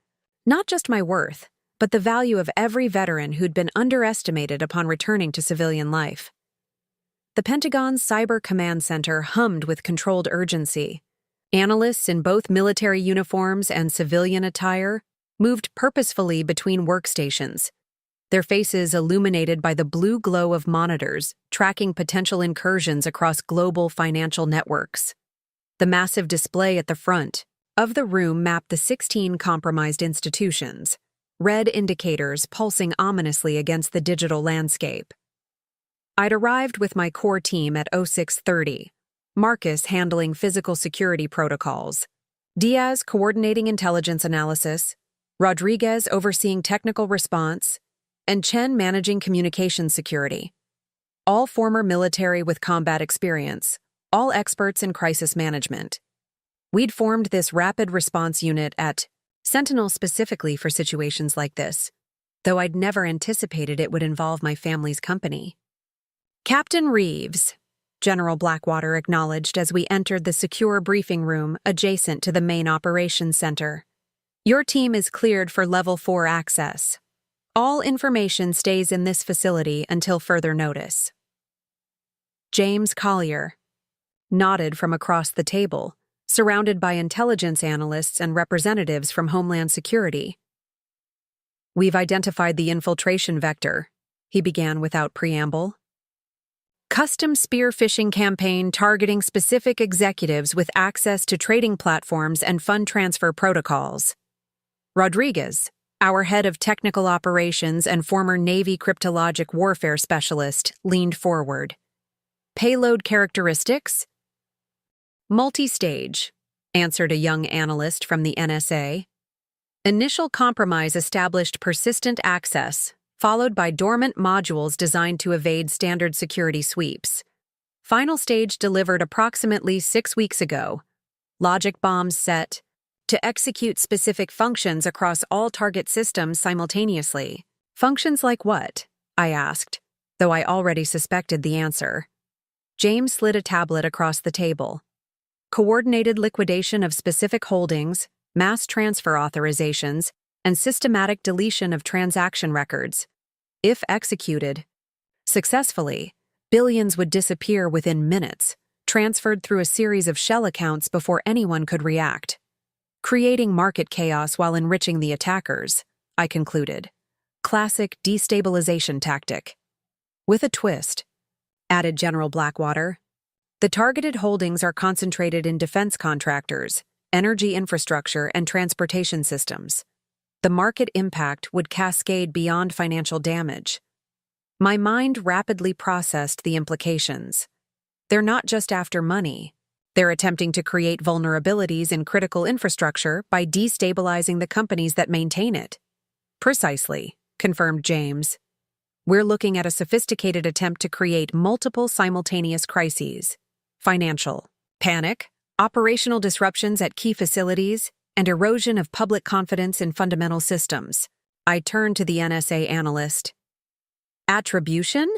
not just my worth, but the value of every veteran who'd been underestimated upon returning to civilian life. The Pentagon's Cyber Command Center hummed with controlled urgency. Analysts in both military uniforms and civilian attire moved purposefully between workstations, their faces illuminated by the blue glow of monitors tracking potential incursions across global financial networks. The massive display at the front of the room mapped the 16 compromised institutions, red indicators pulsing ominously against the digital landscape. I'd arrived with my core team at 0630, Marcus handling physical security protocols, Diaz coordinating intelligence analysis, Rodriguez overseeing technical response, and Chen managing communications security. All former military with combat experience, all experts in crisis management. We'd formed this rapid response unit at Sentinel specifically for situations like this, though I'd never anticipated it would involve my family's company. "Captain Reeves," General Blackwater acknowledged as we entered the secure briefing room adjacent to the main operations center. "Your team is cleared for Level 4 access. All information stays in this facility until further notice." James Collier nodded from across the table, surrounded by intelligence analysts and representatives from Homeland Security. "We've identified the infiltration vector," he began without preamble. "Custom spear phishing campaign targeting specific executives with access to trading platforms and fund transfer protocols." Rodriguez, our head of technical operations and former Navy cryptologic warfare specialist, leaned forward. "Payload characteristics?" "Multi-stage," answered a young analyst from the NSA. "Initial compromise established persistent access, followed by dormant modules designed to evade standard security sweeps. Final stage delivered approximately 6 weeks ago. Logic bombs set to execute specific functions across all target systems simultaneously." "Functions like what?" I asked, though I already suspected the answer. James slid a tablet across the table. "Coordinated liquidation of specific holdings, mass transfer authorizations, and systematic deletion of transaction records. If executed successfully, billions would disappear within minutes, transferred through a series of shell accounts before anyone could react. Creating market chaos while enriching the attackers," I concluded. "Classic destabilization tactic." "With a twist," added General Blackwater. "The targeted holdings are concentrated in defense contractors, energy infrastructure, and transportation systems. The market impact would cascade beyond financial damage." My mind rapidly processed the implications. They're not just after money. They're attempting to create vulnerabilities in critical infrastructure by destabilizing the companies that maintain it. "Precisely," confirmed James. "We're looking at a sophisticated attempt to create multiple simultaneous crises: financial panic, operational disruptions at key facilities, and erosion of public confidence in fundamental systems." I turned to the NSA analyst. "Attribution?"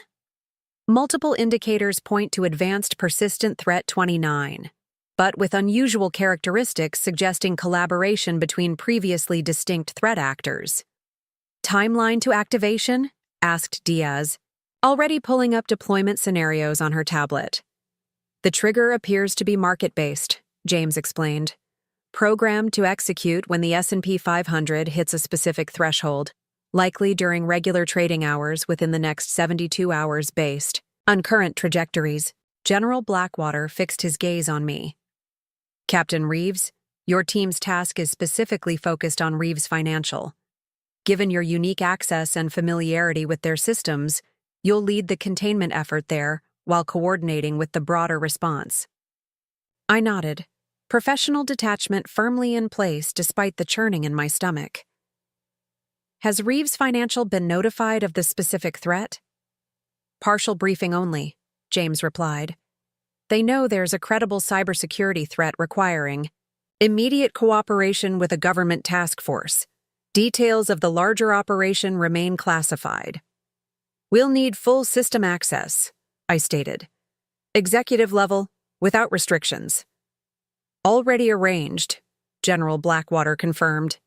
"Multiple indicators point to advanced persistent threat 29, but with unusual characteristics suggesting collaboration between previously distinct threat actors." "Timeline to activation?" asked Diaz, already pulling up deployment scenarios on her tablet. "The trigger appears to be market-based," James explained. "Programmed to execute when the S&P 500 hits a specific threshold, likely during regular trading hours within the next 72 hours based on current trajectories." General Blackwater fixed his gaze on me. "Captain Reeves, your team's task is specifically focused on Reeves Financial. Given your unique access and familiarity with their systems, you'll lead the containment effort there while coordinating with the broader response." I nodded, professional detachment firmly in place despite the churning in my stomach. "Has Reeves Financial been notified of the specific threat?" "Partial briefing only," James replied. "They know there's a credible cybersecurity threat requiring immediate cooperation with a government task force. Details of the larger operation remain classified." "We'll need full system access," I stated. "Executive level, without restrictions." "Already arranged," General Blackwater confirmed.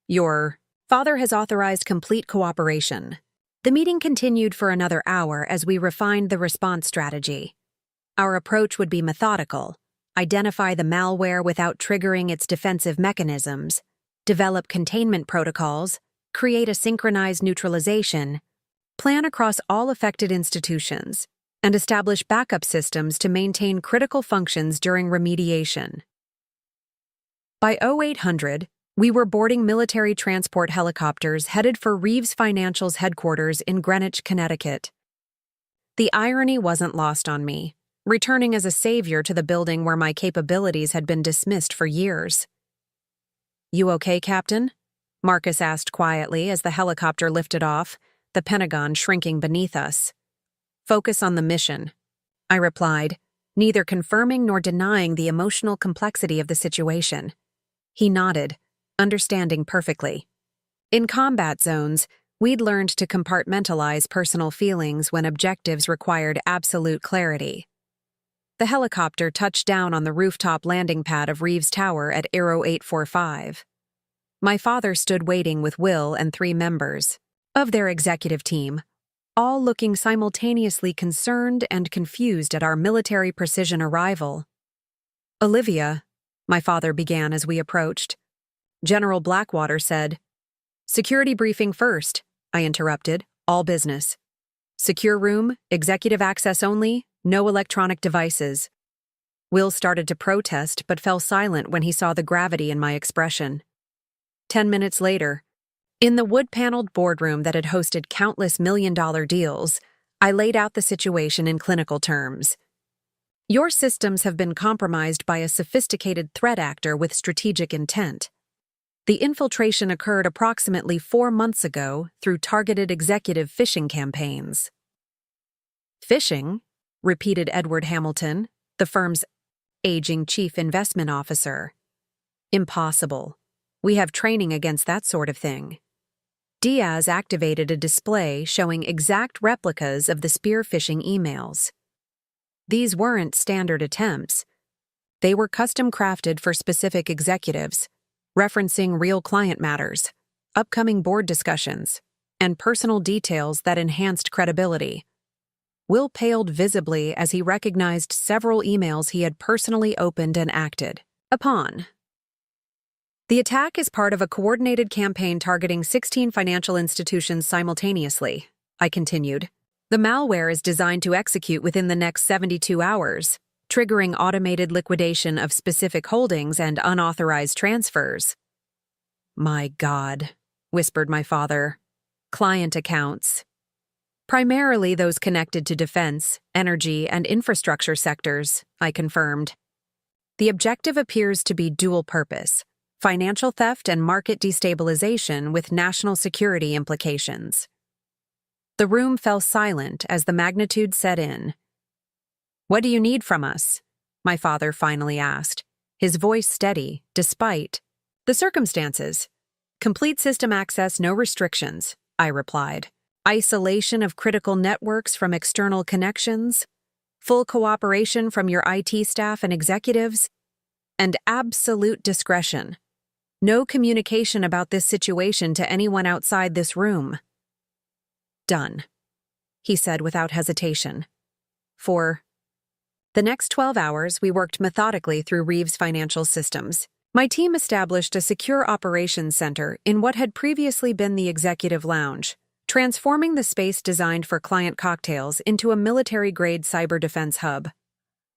"Your father has authorized complete cooperation." The meeting continued for another hour as we refined the response strategy. Our approach would be methodical: identify the malware without triggering its defensive mechanisms, develop containment protocols, create a synchronized neutralization, plan across all affected institutions, and establish backup systems to maintain critical functions during remediation. By 0800, we were boarding military transport helicopters headed for Reeves Financial's headquarters in Greenwich, Connecticut. The irony wasn't lost on me, returning as a savior to the building where my capabilities had been dismissed for years. "You okay, Captain?" Marcus asked quietly as the helicopter lifted off, the Pentagon shrinking beneath us. "Focus on the mission," I replied, neither confirming nor denying the emotional complexity of the situation. He nodded, understanding perfectly. In combat zones, we'd learned to compartmentalize personal feelings when objectives required absolute clarity. The helicopter touched down on the rooftop landing pad of Reeves Tower at Aero 845. My father stood waiting with Will and 3 members of their executive team, all looking simultaneously concerned and confused at our military precision arrival. "Olivia," my father began as we approached. General Blackwater said, "Security briefing first," I interrupted. "All business. Secure room, executive access only, no electronic devices." Will started to protest but fell silent when he saw the gravity in my expression. 10 minutes later, in the wood-paneled boardroom that had hosted countless million-dollar deals, I laid out the situation in clinical terms. Your systems have been compromised by a sophisticated threat actor with strategic intent. The infiltration occurred approximately 4 months ago through targeted executive phishing campaigns. "Phishing?" repeated Edward Hamilton, the firm's aging chief investment officer. "Impossible. We have training against that sort of thing." Diaz activated a display showing exact replicas of the spear phishing emails. These weren't standard attempts. They were custom-crafted for specific executives, referencing real client matters, upcoming board discussions, and personal details that enhanced credibility. Will paled visibly as he recognized several emails he had personally opened and acted upon. "The attack is part of a coordinated campaign targeting 16 financial institutions simultaneously," I continued. "The malware is designed to execute within the next 72 hours, triggering automated liquidation of specific holdings and unauthorized transfers." "My God," whispered my father. "Client accounts. Primarily those connected to defense, energy, and infrastructure sectors," I confirmed. "The objective appears to be dual purpose: financial theft and market destabilization with national security implications." The room fell silent as the magnitude set in. "What do you need from us?" my father finally asked, his voice steady despite the circumstances. "Complete system access, no restrictions," I replied. "Isolation of critical networks from external connections, full cooperation from your IT staff and executives, and absolute discretion. No communication about this situation to anyone outside this room." "Done," he said without hesitation. For the next 12 hours, we worked methodically through Reeves' financial systems. My team established a secure operations center in what had previously been the executive lounge, transforming the space designed for client cocktails into a military-grade cyber defense hub.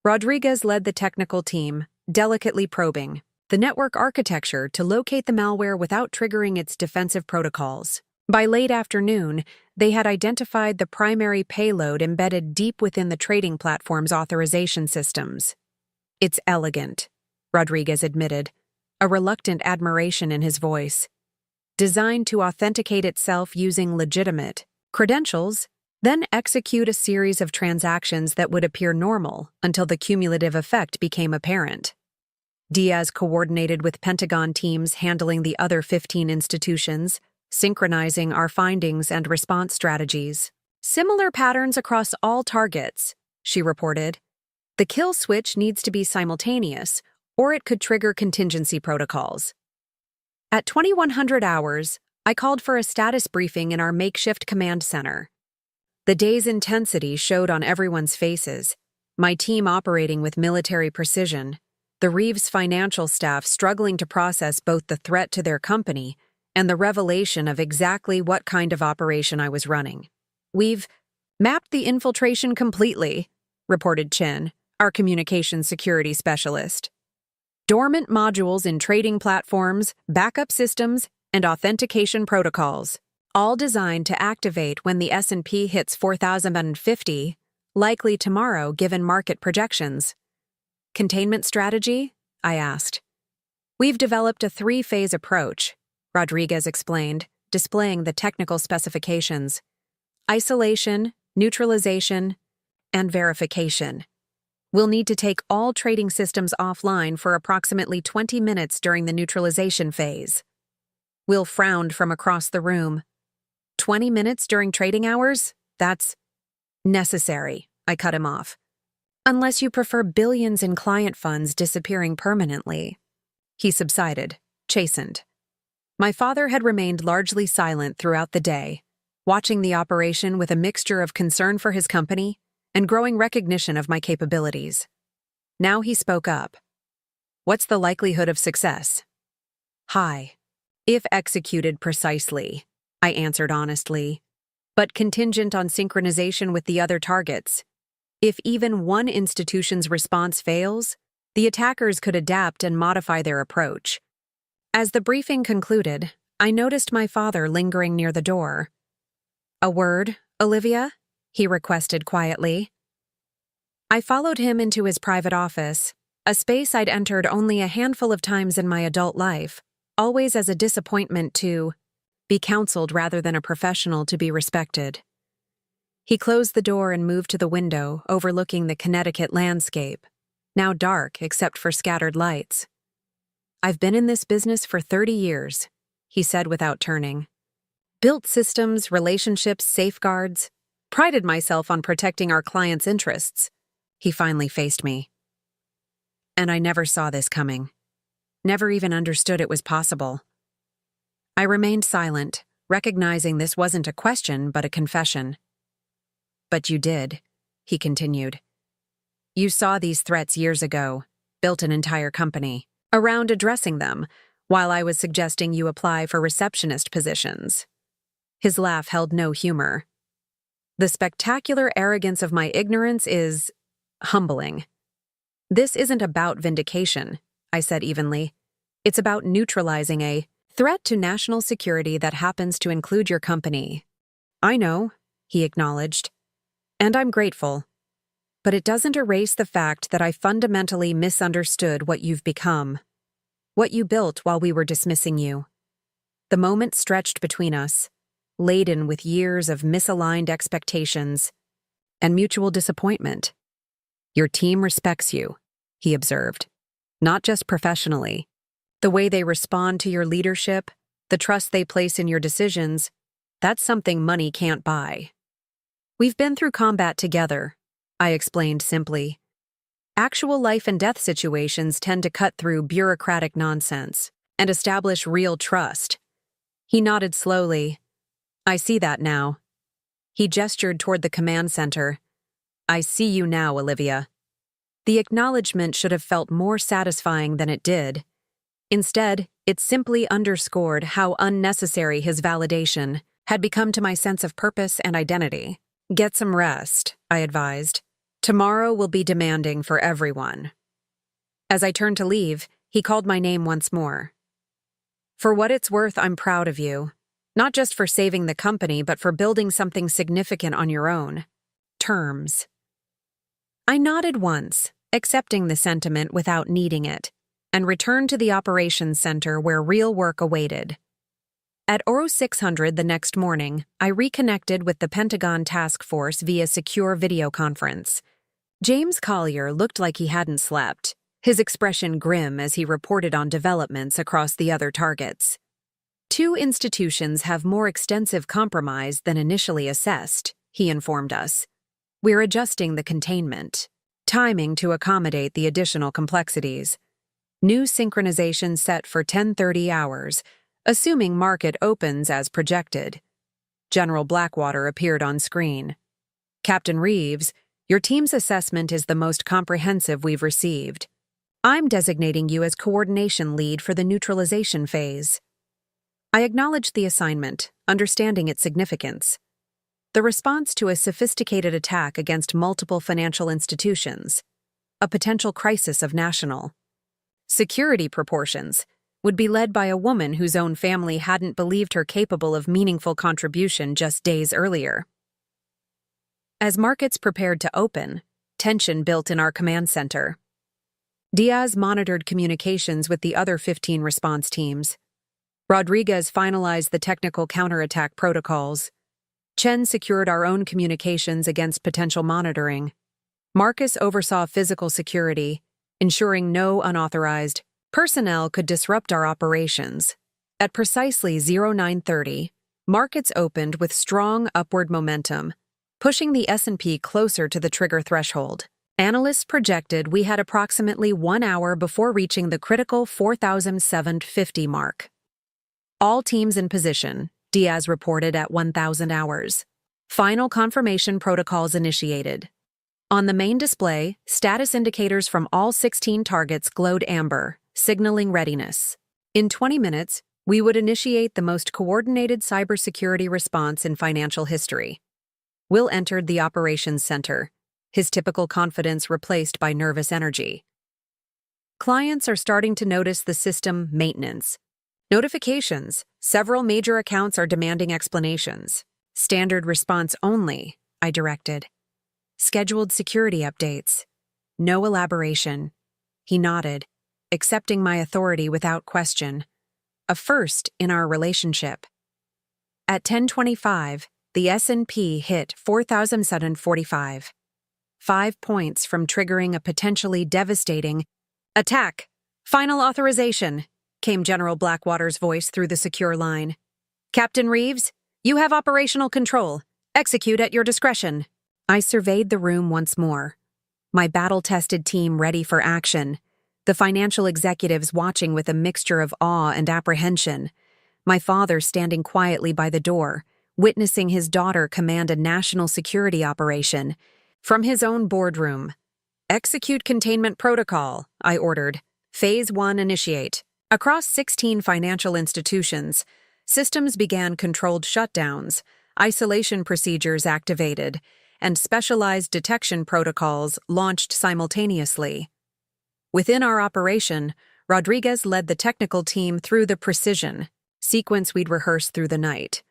Rodriguez led the technical team, delicately probing the network architecture to locate the malware without triggering its defensive protocols. By late afternoon, they had identified the primary payload embedded deep within the trading platform's authorization systems. "It's elegant," Rodriguez admitted, a reluctant admiration in his voice. "Designed to authenticate itself using legitimate credentials, then execute a series of transactions that would appear normal until the cumulative effect became apparent." Diaz coordinated with Pentagon teams handling the other 15 institutions, synchronizing our findings and response strategies. "Similar patterns across all targets," she reported. "The kill switch needs to be simultaneous, or it could trigger contingency protocols." At 2100 hours, I called for a status briefing in our makeshift command center. The day's intensity showed on everyone's faces, my team operating with military precision, the Reeves financial staff struggling to process both the threat to their company and the revelation of exactly what kind of operation I was running. "We've mapped the infiltration completely," reported Chen, our communications security specialist. "Dormant modules in trading platforms, backup systems, and authentication protocols, all designed to activate when the S&P hits 4,050, likely tomorrow given market projections." "Containment strategy?" I asked. "We've developed a 3-phase approach," Rodriguez explained, displaying the technical specifications: isolation, neutralization, and verification. We'll need to take all trading systems offline for approximately 20 minutes during the neutralization phase. Will frowned from across the room. 20 minutes during trading hours? That's necessary, I cut him off. Unless you prefer billions in client funds disappearing permanently. He subsided, chastened. My father had remained largely silent throughout the day, watching the operation with a mixture of concern for his company and growing recognition of my capabilities. Now he spoke up. What's the likelihood of success? High. If executed precisely, I answered honestly, but contingent on synchronization with the other targets. If even one institution's response fails, the attackers could adapt and modify their approach. As the briefing concluded, I noticed my father lingering near the door. "A word, Olivia?" he requested quietly. I followed him into his private office, a space I'd entered only a handful of times in my adult life, always as a disappointment to be counseled rather than a professional to be respected. He closed the door and moved to the window overlooking the Connecticut landscape, now dark except for scattered lights. "I've been in this business for 30 years, he said without turning. Built systems, relationships, safeguards, prided myself on protecting our clients' interests." He finally faced me. "And I never saw this coming. Never even understood it was possible." I remained silent, recognizing this wasn't a question but a confession. "But you did," he continued. "You saw these threats years ago, built an entire company around addressing them, while I was suggesting you apply for receptionist positions." His laugh held no humor. "The spectacular arrogance of my ignorance is humbling." "This isn't about vindication," I said evenly. "It's about neutralizing a threat to national security that happens to include your company." "I know," he acknowledged, "and I'm grateful. But it doesn't erase the fact that I fundamentally misunderstood what you've become, what you built while we were dismissing you. The moment stretched between us, laden with years of misaligned expectations and mutual disappointment. Your team respects you," he observed, "not just professionally. The way they respond to your leadership, the trust they place in your decisions, that's something money can't buy." "We've been through combat together," I explained simply. "Actual life and death situations tend to cut through bureaucratic nonsense and establish real trust." He nodded slowly. "I see that now." He gestured toward the command center. "I see you now, Olivia." The acknowledgement should have felt more satisfying than it did. Instead, it simply underscored how unnecessary his validation had become to my sense of purpose and identity. "Get some rest," I advised. "Tomorrow will be demanding for everyone." As I turned to leave, he called my name once more. "For what it's worth, I'm proud of you. Not just for saving the company, but for building something significant on your own terms." I nodded once, accepting the sentiment without needing it, and returned to the operations center where real work awaited. At 0600 the next morning, I reconnected with the Pentagon task force via secure video conference. James Collier looked like he hadn't slept, his expression grim as he reported on developments across the other targets. "Two institutions have more extensive compromise than initially assessed," he informed us. "We're adjusting the containment, timing to accommodate the additional complexities. New synchronization set for 10:30 hours, assuming market opens as projected." General Blackwater appeared on screen. "Captain Reeves, your team's assessment is the most comprehensive we've received. I'm designating you as coordination lead for the neutralization phase." I acknowledged the assignment, understanding its significance. The response to a sophisticated attack against multiple financial institutions, a potential crisis of national security proportions, would be led by a woman whose own family hadn't believed her capable of meaningful contribution just days earlier. As markets prepared to open, tension built in our command center. Diaz monitored communications with the other 15 response teams. Rodriguez finalized the technical counterattack protocols. Chen secured our own communications against potential monitoring. Marcus oversaw physical security, ensuring no unauthorized personnel could disrupt our operations. At precisely 0930, markets opened with strong upward momentum, pushing the S&P closer to the trigger threshold. Analysts projected we had approximately 1 hour before reaching the critical 4,750 mark. "All teams in position," Diaz reported at 1,000 hours. "Final confirmation protocols initiated." On the main display, status indicators from all 16 targets glowed amber, signaling readiness. In 20 minutes, we would initiate the most coordinated cybersecurity response in financial history. Will entered the operations center, his typical confidence replaced by nervous energy. Clients are starting to notice the system maintenance. Notifications. Several major accounts are demanding explanations. Standard response only, I directed. Scheduled security updates. No elaboration. He nodded, accepting my authority without question. A first in our relationship. At 10:25, the S&P hit 4,745. 5 points from triggering a potentially devastating attack. Final authorization, came General Blackwater's voice through the secure line. Captain Reeves, you have operational control. Execute at your discretion. I surveyed the room once more. My battle-tested team ready for action. The financial executives watching with a mixture of awe and apprehension. My father standing quietly by the door, witnessing his daughter command a national security operation. From his own boardroom. Execute containment protocol, I ordered. Phase 1 initiate. Across 16 financial institutions, systems began controlled shutdowns, isolation procedures activated, and specialized detection protocols launched simultaneously. Within our operation, Rodriguez led the technical team through the precision sequence we'd rehearsed through the night.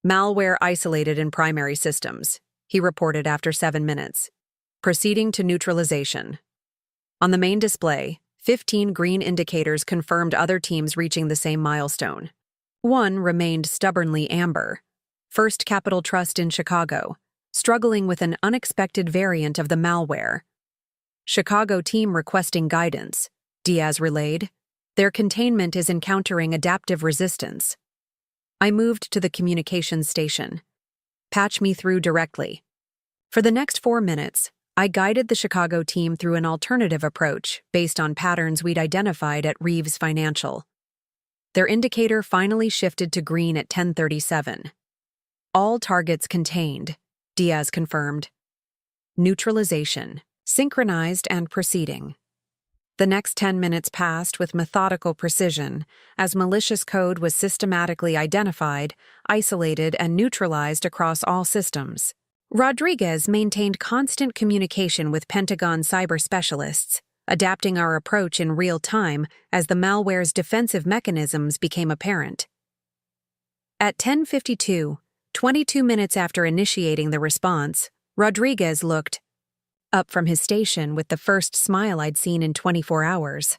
Malware isolated in primary systems, he reported after 7 minutes. Proceeding to neutralization. On the main display, 15 green indicators confirmed other teams reaching the same milestone. One remained stubbornly amber. First Capital Trust in Chicago, struggling with an unexpected variant of the malware. Chicago team requesting guidance, Diaz relayed. Their containment is encountering adaptive resistance. I moved to the communications station. Patch me through directly. For the next 4 minutes, I guided the Chicago team through an alternative approach based on patterns we'd identified at Reeves Financial. Their indicator finally shifted to green at 10:37. All targets contained, Diaz confirmed. Neutralization, synchronized and proceeding. The next 10 minutes passed with methodical precision as malicious code was systematically identified, isolated, and neutralized across all systems. Rodriguez maintained constant communication with Pentagon cyber specialists, adapting our approach in real time as the malware's defensive mechanisms became apparent. At 10:52, 22 minutes after initiating the response, Rodriguez looked up from his station with the first smile I'd seen in 24 hours.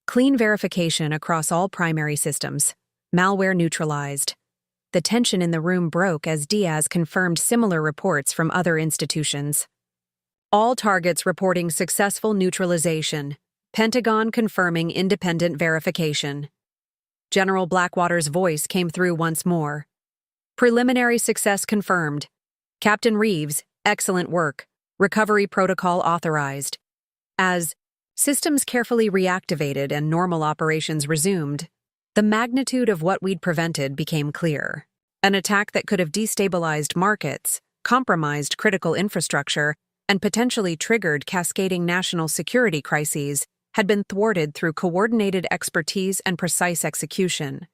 Clean verification across all primary systems. Malware neutralized. The tension in the room broke as Diaz confirmed similar reports from other institutions. All targets reporting successful neutralization. Pentagon confirming independent verification. General Blackwater's voice came through once more. Preliminary success confirmed. Captain Reeves, excellent work. Recovery protocol authorized. As systems carefully reactivated and normal operations resumed, the magnitude of what we'd prevented became clear. An attack that could have destabilized markets, compromised critical infrastructure, and potentially triggered cascading national security crises had been thwarted through coordinated expertise and precise execution.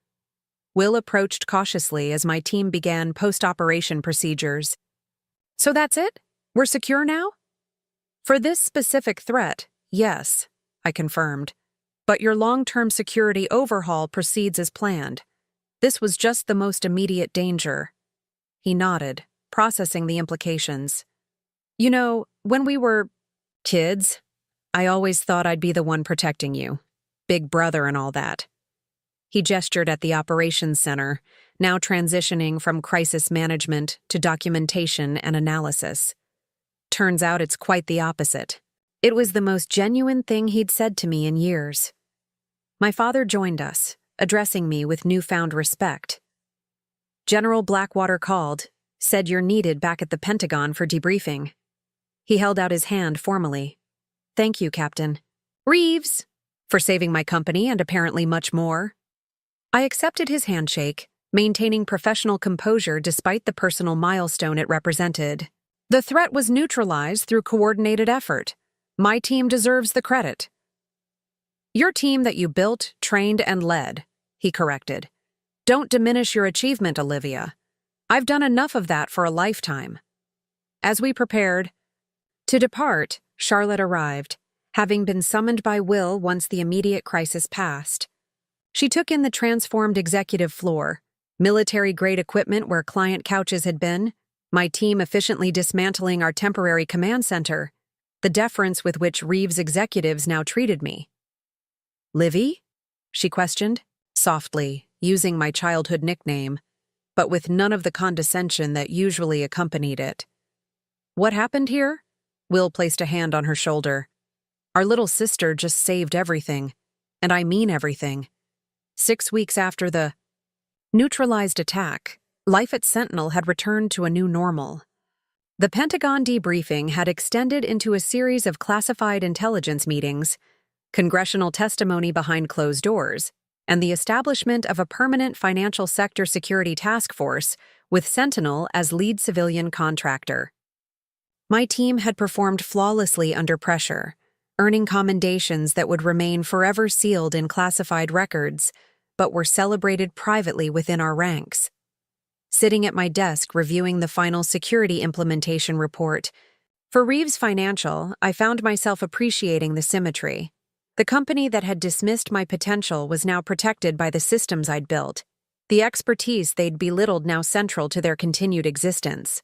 Will approached cautiously as my team began post-operation procedures. So that's it? We're secure now? For this specific threat, yes, I confirmed. But your long-term security overhaul proceeds as planned. This was just the most immediate danger. He nodded, processing the implications. You know, when we were kids, I always thought I'd be the one protecting you. Big brother and all that. He gestured at the operations center, now transitioning from crisis management to documentation and analysis. Turns out it's quite the opposite. It was the most genuine thing he'd said to me in years. My father joined us, addressing me with newfound respect. General Blackwater called, said you're needed back at the Pentagon for debriefing. He held out his hand formally. Thank you, Captain. Reeves! For saving my company and apparently much more. I accepted his handshake, maintaining professional composure despite the personal milestone it represented. The threat was neutralized through coordinated effort. My team deserves the credit. Your team that you built, trained, and led, he corrected. Don't diminish your achievement, Olivia. I've done enough of that for a lifetime. As we prepared to depart, Charlotte arrived, having been summoned by Will once the immediate crisis passed. She took in the transformed executive floor, military-grade equipment where client couches had been, my team efficiently dismantling our temporary command center, the deference with which Reeves executives now treated me. Livy? She questioned, softly, using my childhood nickname, but with none of the condescension that usually accompanied it. What happened here? Will placed a hand on her shoulder. Our little sister just saved everything, and I mean everything. 6 weeks after the neutralized attack, life at Sentinel had returned to a new normal. The Pentagon debriefing had extended into a series of classified intelligence meetings, congressional testimony behind closed doors, and the establishment of a permanent financial sector security task force with Sentinel as lead civilian contractor. My team had performed flawlessly under pressure, earning commendations that would remain forever sealed in classified records, but were celebrated privately within our ranks. Sitting at my desk reviewing the final security implementation report, for Reeves Financial, I found myself appreciating the symmetry. The company that had dismissed my potential was now protected by the systems I'd built, the expertise they'd belittled now central to their continued existence.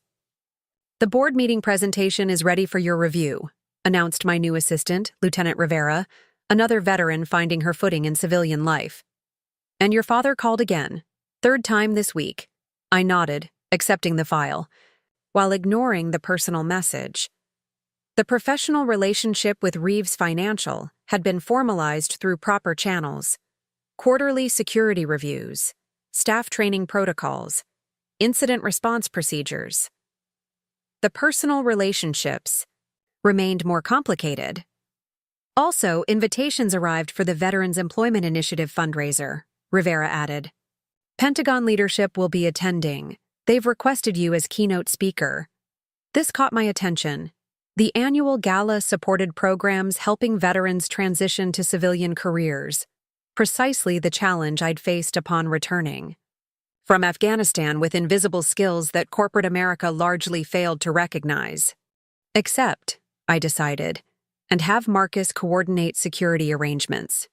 The board meeting presentation is ready for your review, announced my new assistant, Lieutenant Rivera, another veteran finding her footing in civilian life. And your father called again, 3rd time this week. I nodded, accepting the file, while ignoring the personal message. The professional relationship with Reeves Financial had been formalized through proper channels: quarterly security reviews, staff training protocols, incident response procedures. The personal relationships remained more complicated. Also, invitations arrived for the Veterans Employment Initiative fundraiser, Rivera added. Pentagon leadership will be attending. They've requested you as keynote speaker. This caught my attention. The annual gala supported programs helping veterans transition to civilian careers, precisely the challenge I'd faced upon returning from Afghanistan with invisible skills that corporate America largely failed to recognize. Accept, I decided, and have Marcus coordinate security arrangements.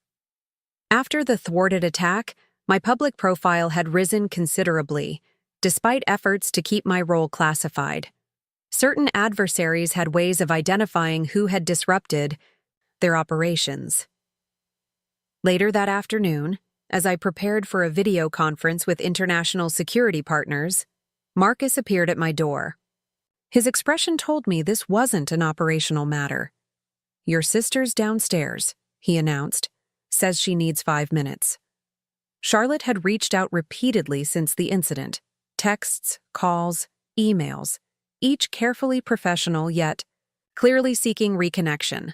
After the thwarted attack, my public profile had risen considerably, despite efforts to keep my role classified. Certain adversaries had ways of identifying who had disrupted their operations. Later that afternoon, as I prepared for a video conference with international security partners, Marcus appeared at my door. His expression told me this wasn't an operational matter. Your sister's downstairs, he announced, says she needs 5 minutes. Charlotte had reached out repeatedly since the incident, texts, calls, emails, each carefully professional yet clearly seeking reconnection.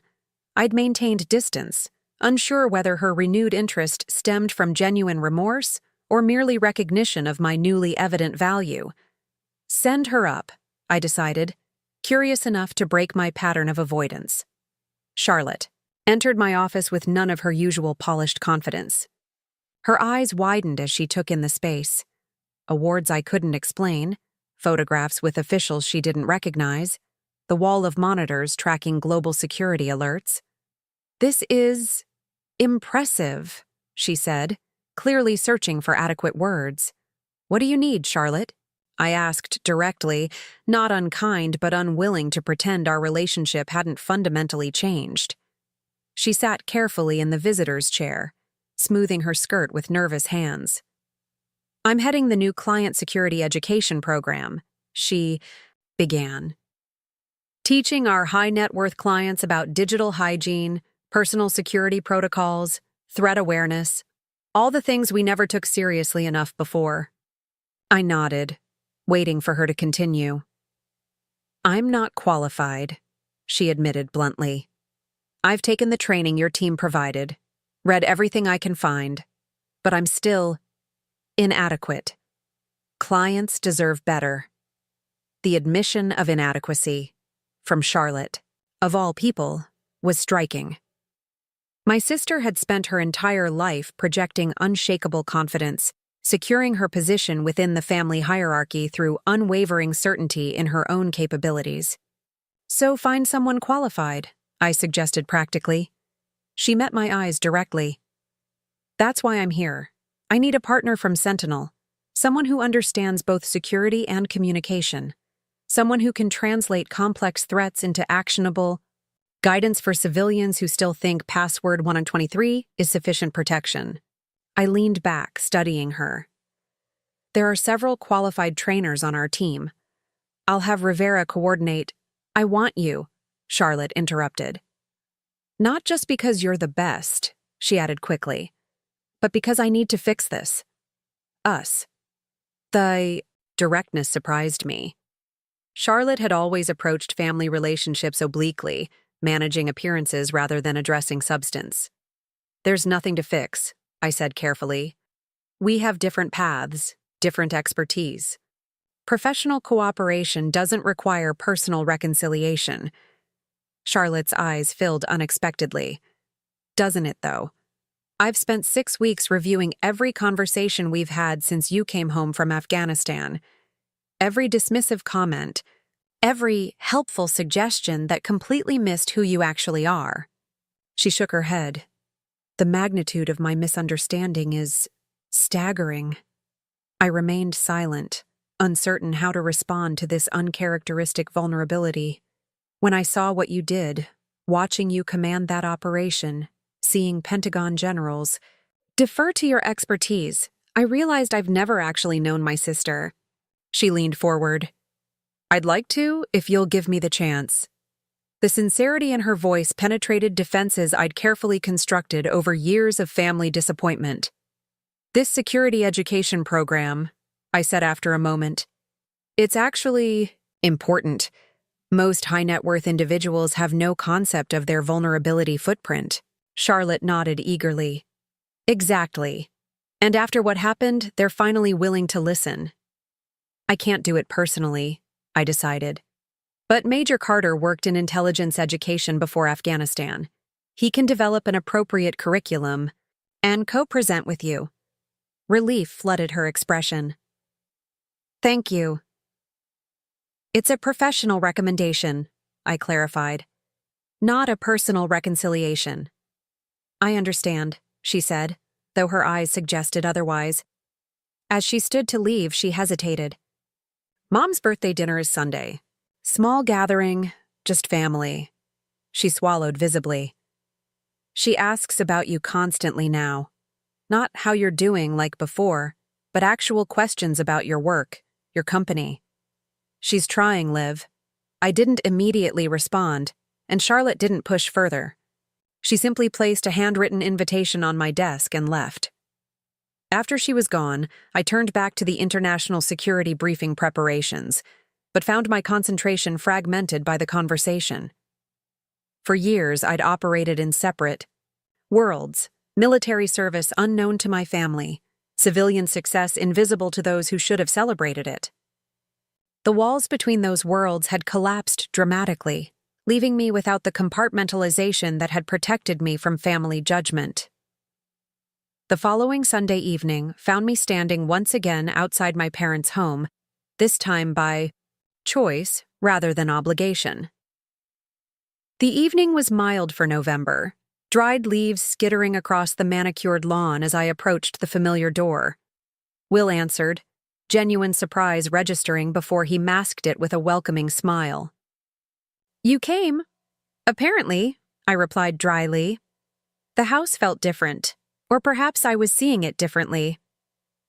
I'd maintained distance, unsure whether her renewed interest stemmed from genuine remorse or merely recognition of my newly evident value. Send her up, I decided, curious enough to break my pattern of avoidance. Charlotte entered my office with none of her usual polished confidence. Her eyes widened as she took in the space. Awards I couldn't explain, photographs with officials she didn't recognize, the wall of monitors tracking global security alerts. This is impressive, she said, clearly searching for adequate words. What do you need, Charlotte? I asked directly, not unkind but unwilling to pretend our relationship hadn't fundamentally changed. She sat carefully in the visitor's chair, smoothing her skirt with nervous hands. I'm heading the new client security education program, she began. Teaching our high-net-worth clients about digital hygiene, personal security protocols, threat awareness, all the things we never took seriously enough before. I nodded, waiting for her to continue. I'm not qualified, she admitted bluntly. I've taken the training your team provided, read everything I can find, but I'm still inadequate. Clients deserve better. The admission of inadequacy, from Charlotte, of all people, was striking. My sister had spent her entire life projecting unshakable confidence, securing her position within the family hierarchy through unwavering certainty in her own capabilities. "So find someone qualified," I suggested practically. She met my eyes directly. "That's why I'm here. I need a partner from Sentinel, someone who understands both security and communication, someone who can translate complex threats into actionable guidance for civilians who still think password 123 is sufficient protection." I leaned back, studying her. "There are several qualified trainers on our team. I'll have Rivera coordinate." "I want you," Charlotte interrupted. "Not just because you're the best," she added quickly, "but because I need to fix this. Us." The directness surprised me. Charlotte had always approached family relationships obliquely, managing appearances rather than addressing substance. "There's nothing to fix," I said carefully. "We have different paths, different expertise. Professional cooperation doesn't require personal reconciliation." Charlotte's eyes filled unexpectedly. "Doesn't it, though? I've spent 6 weeks reviewing every conversation we've had since you came home from Afghanistan. Every dismissive comment, every helpful suggestion that completely missed who you actually are." She shook her head. "The magnitude of my misunderstanding is staggering." I remained silent, uncertain how to respond to this uncharacteristic vulnerability. "When I saw what you did, watching you command that operation, seeing Pentagon generals defer to your expertise, I realized I've never actually known my sister." She leaned forward. "I'd like to, if you'll give me the chance." The sincerity in her voice penetrated defenses I'd carefully constructed over years of family disappointment. "This security education program," I said after a moment, "it's actually important. Most high-net-worth individuals have no concept of their vulnerability footprint." Charlotte nodded eagerly. "Exactly. And after what happened, they're finally willing to listen." I can't do it personally, I decided. But Major Carter worked in intelligence education before Afghanistan. He can develop an appropriate curriculum and co-present with you. Relief flooded her expression. "Thank you." "It's a professional recommendation," I clarified, "not a personal reconciliation." "I understand," she said, though her eyes suggested otherwise. As she stood to leave, she hesitated. "Mom's birthday dinner is Sunday. Small gathering, just family." She swallowed visibly. "She asks about you constantly now. Not how you're doing like before, but actual questions about your work, your company." "She's trying, Liv." I didn't immediately respond, and Charlotte didn't push further. She simply placed a handwritten invitation on my desk and left. After she was gone, I turned back to the international security briefing preparations, but found my concentration fragmented by the conversation. For years, I'd operated in separate worlds, military service unknown to my family, civilian success invisible to those who should have celebrated it. The walls between those worlds had collapsed dramatically, leaving me without the compartmentalization that had protected me from family judgment. The following Sunday evening found me standing once again outside my parents' home, this time by choice rather than obligation. The evening was mild for November, dried leaves skittering across the manicured lawn as I approached the familiar door. Will answered, genuine surprise registering before he masked it with a welcoming smile. "You came?" "Apparently," I replied dryly. The house felt different. Or perhaps I was seeing it differently.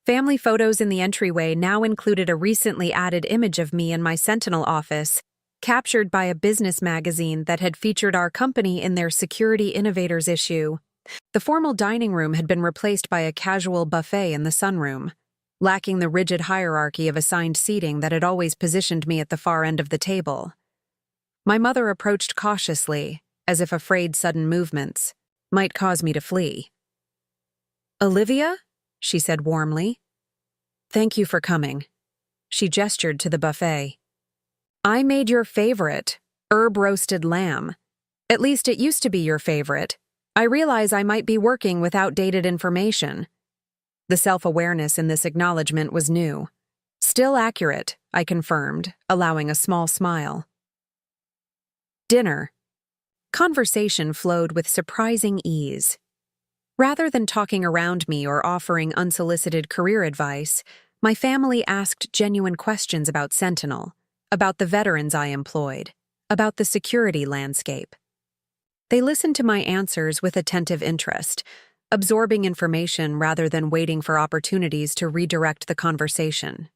Family photos in the entryway now included a recently added image of me in my Sentinel office, captured by a business magazine that had featured our company in their Security Innovators issue. The formal dining room had been replaced by a casual buffet in the sunroom, lacking the rigid hierarchy of assigned seating that had always positioned me at the far end of the table. My mother approached cautiously, as if afraid sudden movements might cause me to flee. "Olivia?" she said warmly. "Thank you for coming." She gestured to the buffet. I made your favorite, herb-roasted lamb. At least it used to be your favorite. I realize I might be working with outdated information. The self-awareness in this acknowledgement was new. Still accurate, I confirmed, allowing a small smile. Dinner. Conversation flowed with surprising ease. Rather than talking around me or offering unsolicited career advice, my family asked genuine questions about Sentinel, about the veterans I employed, about the security landscape. They listened to my answers with attentive interest, absorbing information rather than waiting for opportunities to redirect the conversation.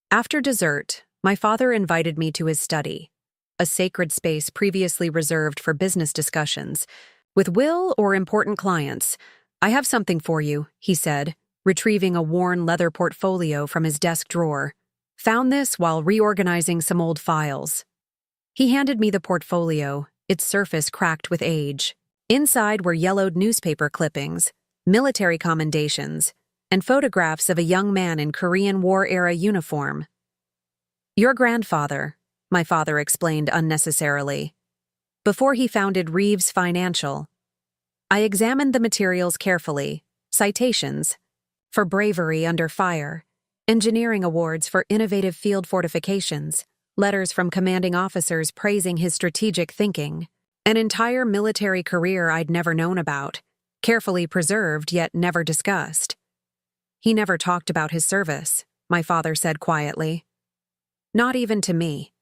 After dessert, my father invited me to his study, a sacred space previously reserved for business discussions. With Will or important clients, "I have something for you," he said, retrieving a worn leather portfolio from his desk drawer. "Found this while reorganizing some old files." He handed me the portfolio, its surface cracked with age. Inside were yellowed newspaper clippings, military commendations, and photographs of a young man in Korean War-era uniform. "Your grandfather," my father explained unnecessarily. "Before he founded Reeves Financial." I examined the materials carefully, citations for bravery under fire, engineering awards for innovative field fortifications, letters from commanding officers praising his strategic thinking, an entire military career I'd never known about, carefully preserved yet never discussed. "He never talked about his service," my father said quietly. "Not even to me.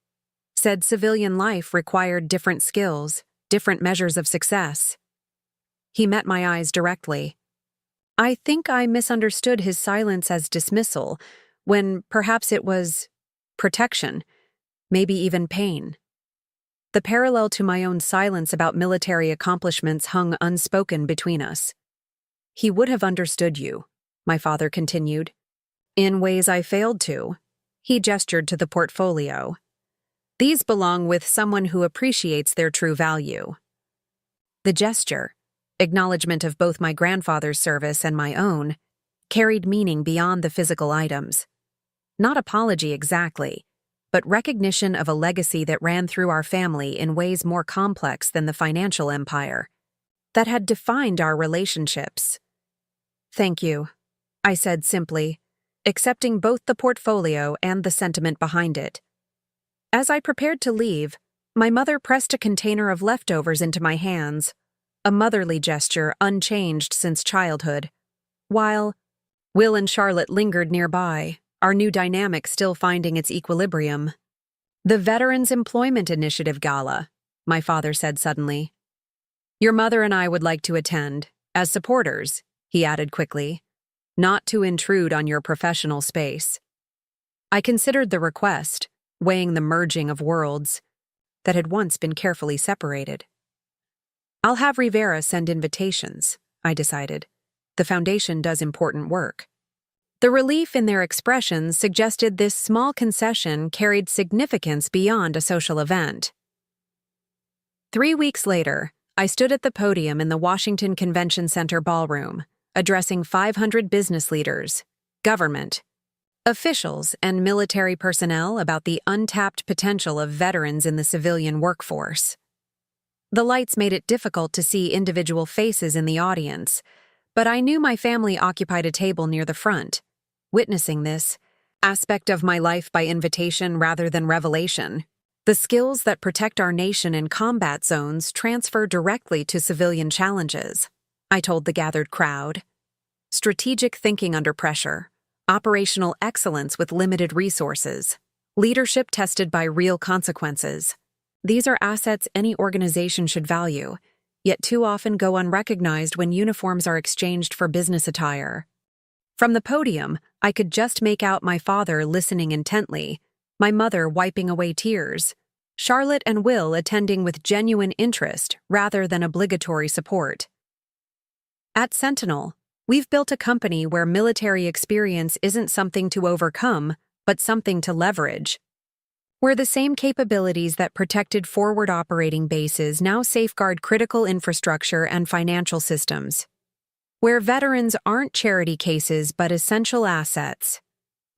Said civilian life required different skills, different measures of success." He met my eyes directly. I think I misunderstood his silence as dismissal, when perhaps it was protection, maybe even pain. The parallel to my own silence about military accomplishments hung unspoken between us. "He would have understood you," my father continued. "In ways I failed to." He gestured to the portfolio. "These belong with someone who appreciates their true value." The gesture, acknowledgement of both my grandfather's service and my own, carried meaning beyond the physical items. Not apology exactly, but recognition of a legacy that ran through our family in ways more complex than the financial empire, that had defined our relationships. "Thank you," I said simply, accepting both the portfolio and the sentiment behind it. As I prepared to leave, my mother pressed a container of leftovers into my hands, a motherly gesture unchanged since childhood. While Will and Charlotte lingered nearby, our new dynamic still finding its equilibrium. "The Veterans Employment Initiative Gala," my father said suddenly. "Your mother and I would like to attend, as supporters," he added quickly, "not to intrude on your professional space." I considered the request, weighing the merging of worlds that had once been carefully separated. "I'll have Rivera send invitations," I decided. "The foundation does important work." The relief in their expressions suggested this small concession carried significance beyond a social event. 3 weeks later, I stood at the podium in the Washington Convention Center ballroom, addressing 500 business leaders, government, officials, and military personnel about the untapped potential of veterans in the civilian workforce. The lights made it difficult to see individual faces in the audience, but I knew my family occupied a table near the front, witnessing this aspect of my life by invitation rather than revelation. The skills that protect our nation in combat zones transfer directly to civilian challenges, I told the gathered crowd. Strategic thinking under pressure, operational excellence with limited resources, leadership tested by real consequences. These are assets any organization should value, yet too often go unrecognized when uniforms are exchanged for business attire. From the podium, I could just make out my father listening intently, my mother wiping away tears, Charlotte and Will attending with genuine interest rather than obligatory support. At Sentinel, we've built a company where military experience isn't something to overcome, but something to leverage. Where the same capabilities that protected forward operating bases now safeguard critical infrastructure and financial systems. Where veterans aren't charity cases but essential assets.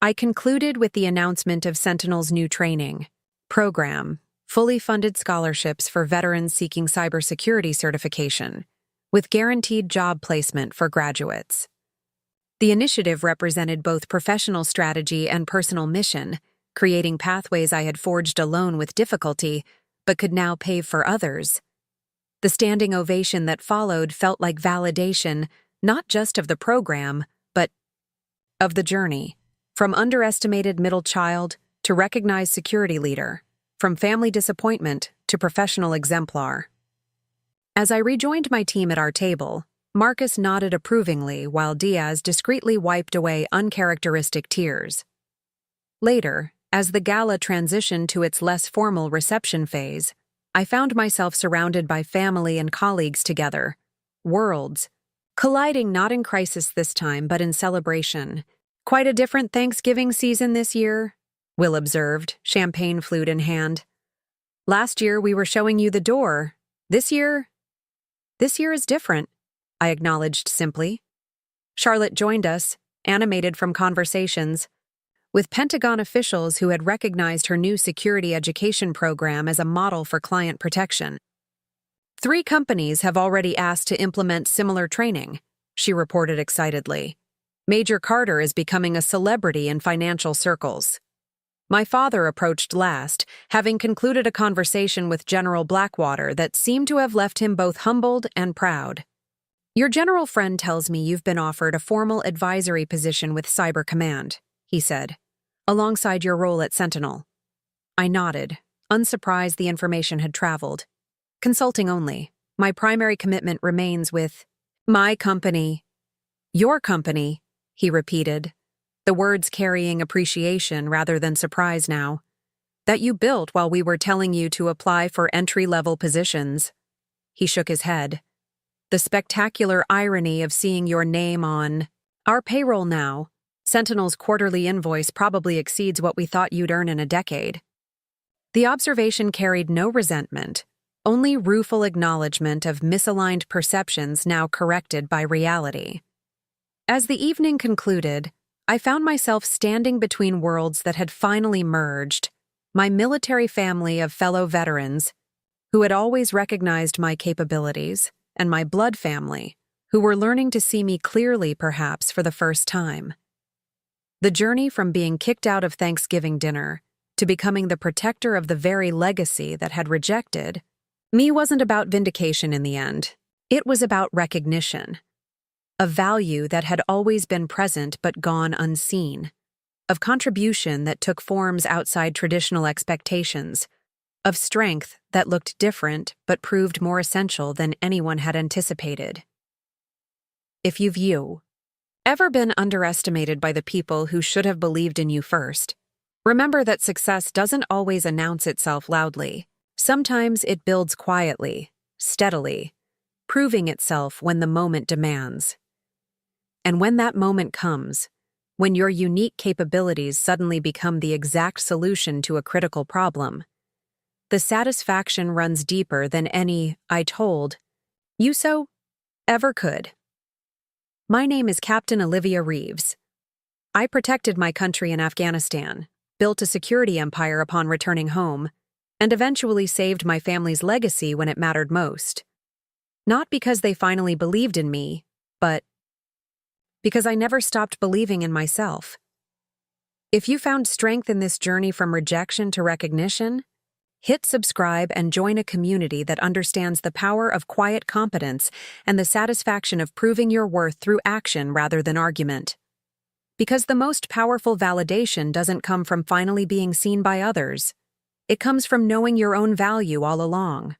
I concluded with the announcement of Sentinel's new training, program, fully funded scholarships for veterans seeking cybersecurity certification, with guaranteed job placement for graduates. The initiative represented both professional strategy and personal mission, creating pathways I had forged alone with difficulty, but could now pave for others. The standing ovation that followed felt like validation, not just of the program, but of the journey. From underestimated middle child to recognized security leader, from family disappointment to professional exemplar. As I rejoined my team at our table, Marcus nodded approvingly while Diaz discreetly wiped away uncharacteristic tears. Later, as the gala transitioned to its less formal reception phase, I found myself surrounded by family and colleagues together, worlds, colliding not in crisis this time but in celebration. "Quite a different Thanksgiving season this year," Will observed, champagne flute in hand. "Last year we were showing you the door. This year is different," I acknowledged simply. Charlotte joined us, animated from conversations, with Pentagon officials who had recognized her new security education program as a model for client protection. "3 companies have already asked to implement similar training," she reported excitedly. "Major Carter is becoming a celebrity in financial circles." My father approached last, having concluded a conversation with General Blackwater that seemed to have left him both humbled and proud. "Your general friend tells me you've been offered a formal advisory position with Cyber Command," he said, "alongside your role at Sentinel." I nodded, unsurprised the information had traveled. "Consulting only. My primary commitment remains with my company." "Your company," he repeated, the words carrying appreciation rather than surprise now. "That you built while we were telling you to apply for entry-level positions." He shook his head. "The spectacular irony of seeing your name on our payroll now. Sentinel's quarterly invoice probably exceeds what we thought you'd earn in a decade." The observation carried no resentment, only rueful acknowledgement of misaligned perceptions now corrected by reality. As the evening concluded, I found myself standing between worlds that had finally merged, my military family of fellow veterans, who had always recognized my capabilities, and my blood family, who were learning to see me clearly perhaps for the first time. The journey from being kicked out of Thanksgiving dinner to becoming the protector of the very legacy that had rejected me wasn't about vindication in the end. It was about recognition. A value that had always been present but gone unseen, of contribution that took forms outside traditional expectations, of strength that looked different but proved more essential than anyone had anticipated. If you've ever been underestimated by the people who should have believed in you first, remember that success doesn't always announce itself loudly. Sometimes it builds quietly, steadily, proving itself when the moment demands. And when that moment comes, when your unique capabilities suddenly become the exact solution to a critical problem, the satisfaction runs deeper than any "I told you so" ever could. My name is Captain Olivia Reeves. I protected my country in Afghanistan, built a security empire upon returning home, and eventually saved my family's legacy when it mattered most. Not because they finally believed in me, but because I never stopped believing in myself. If you found strength in this journey from rejection to recognition, hit subscribe and join a community that understands the power of quiet competence and the satisfaction of proving your worth through action rather than argument. Because the most powerful validation doesn't come from finally being seen by others. It comes from knowing your own value all along.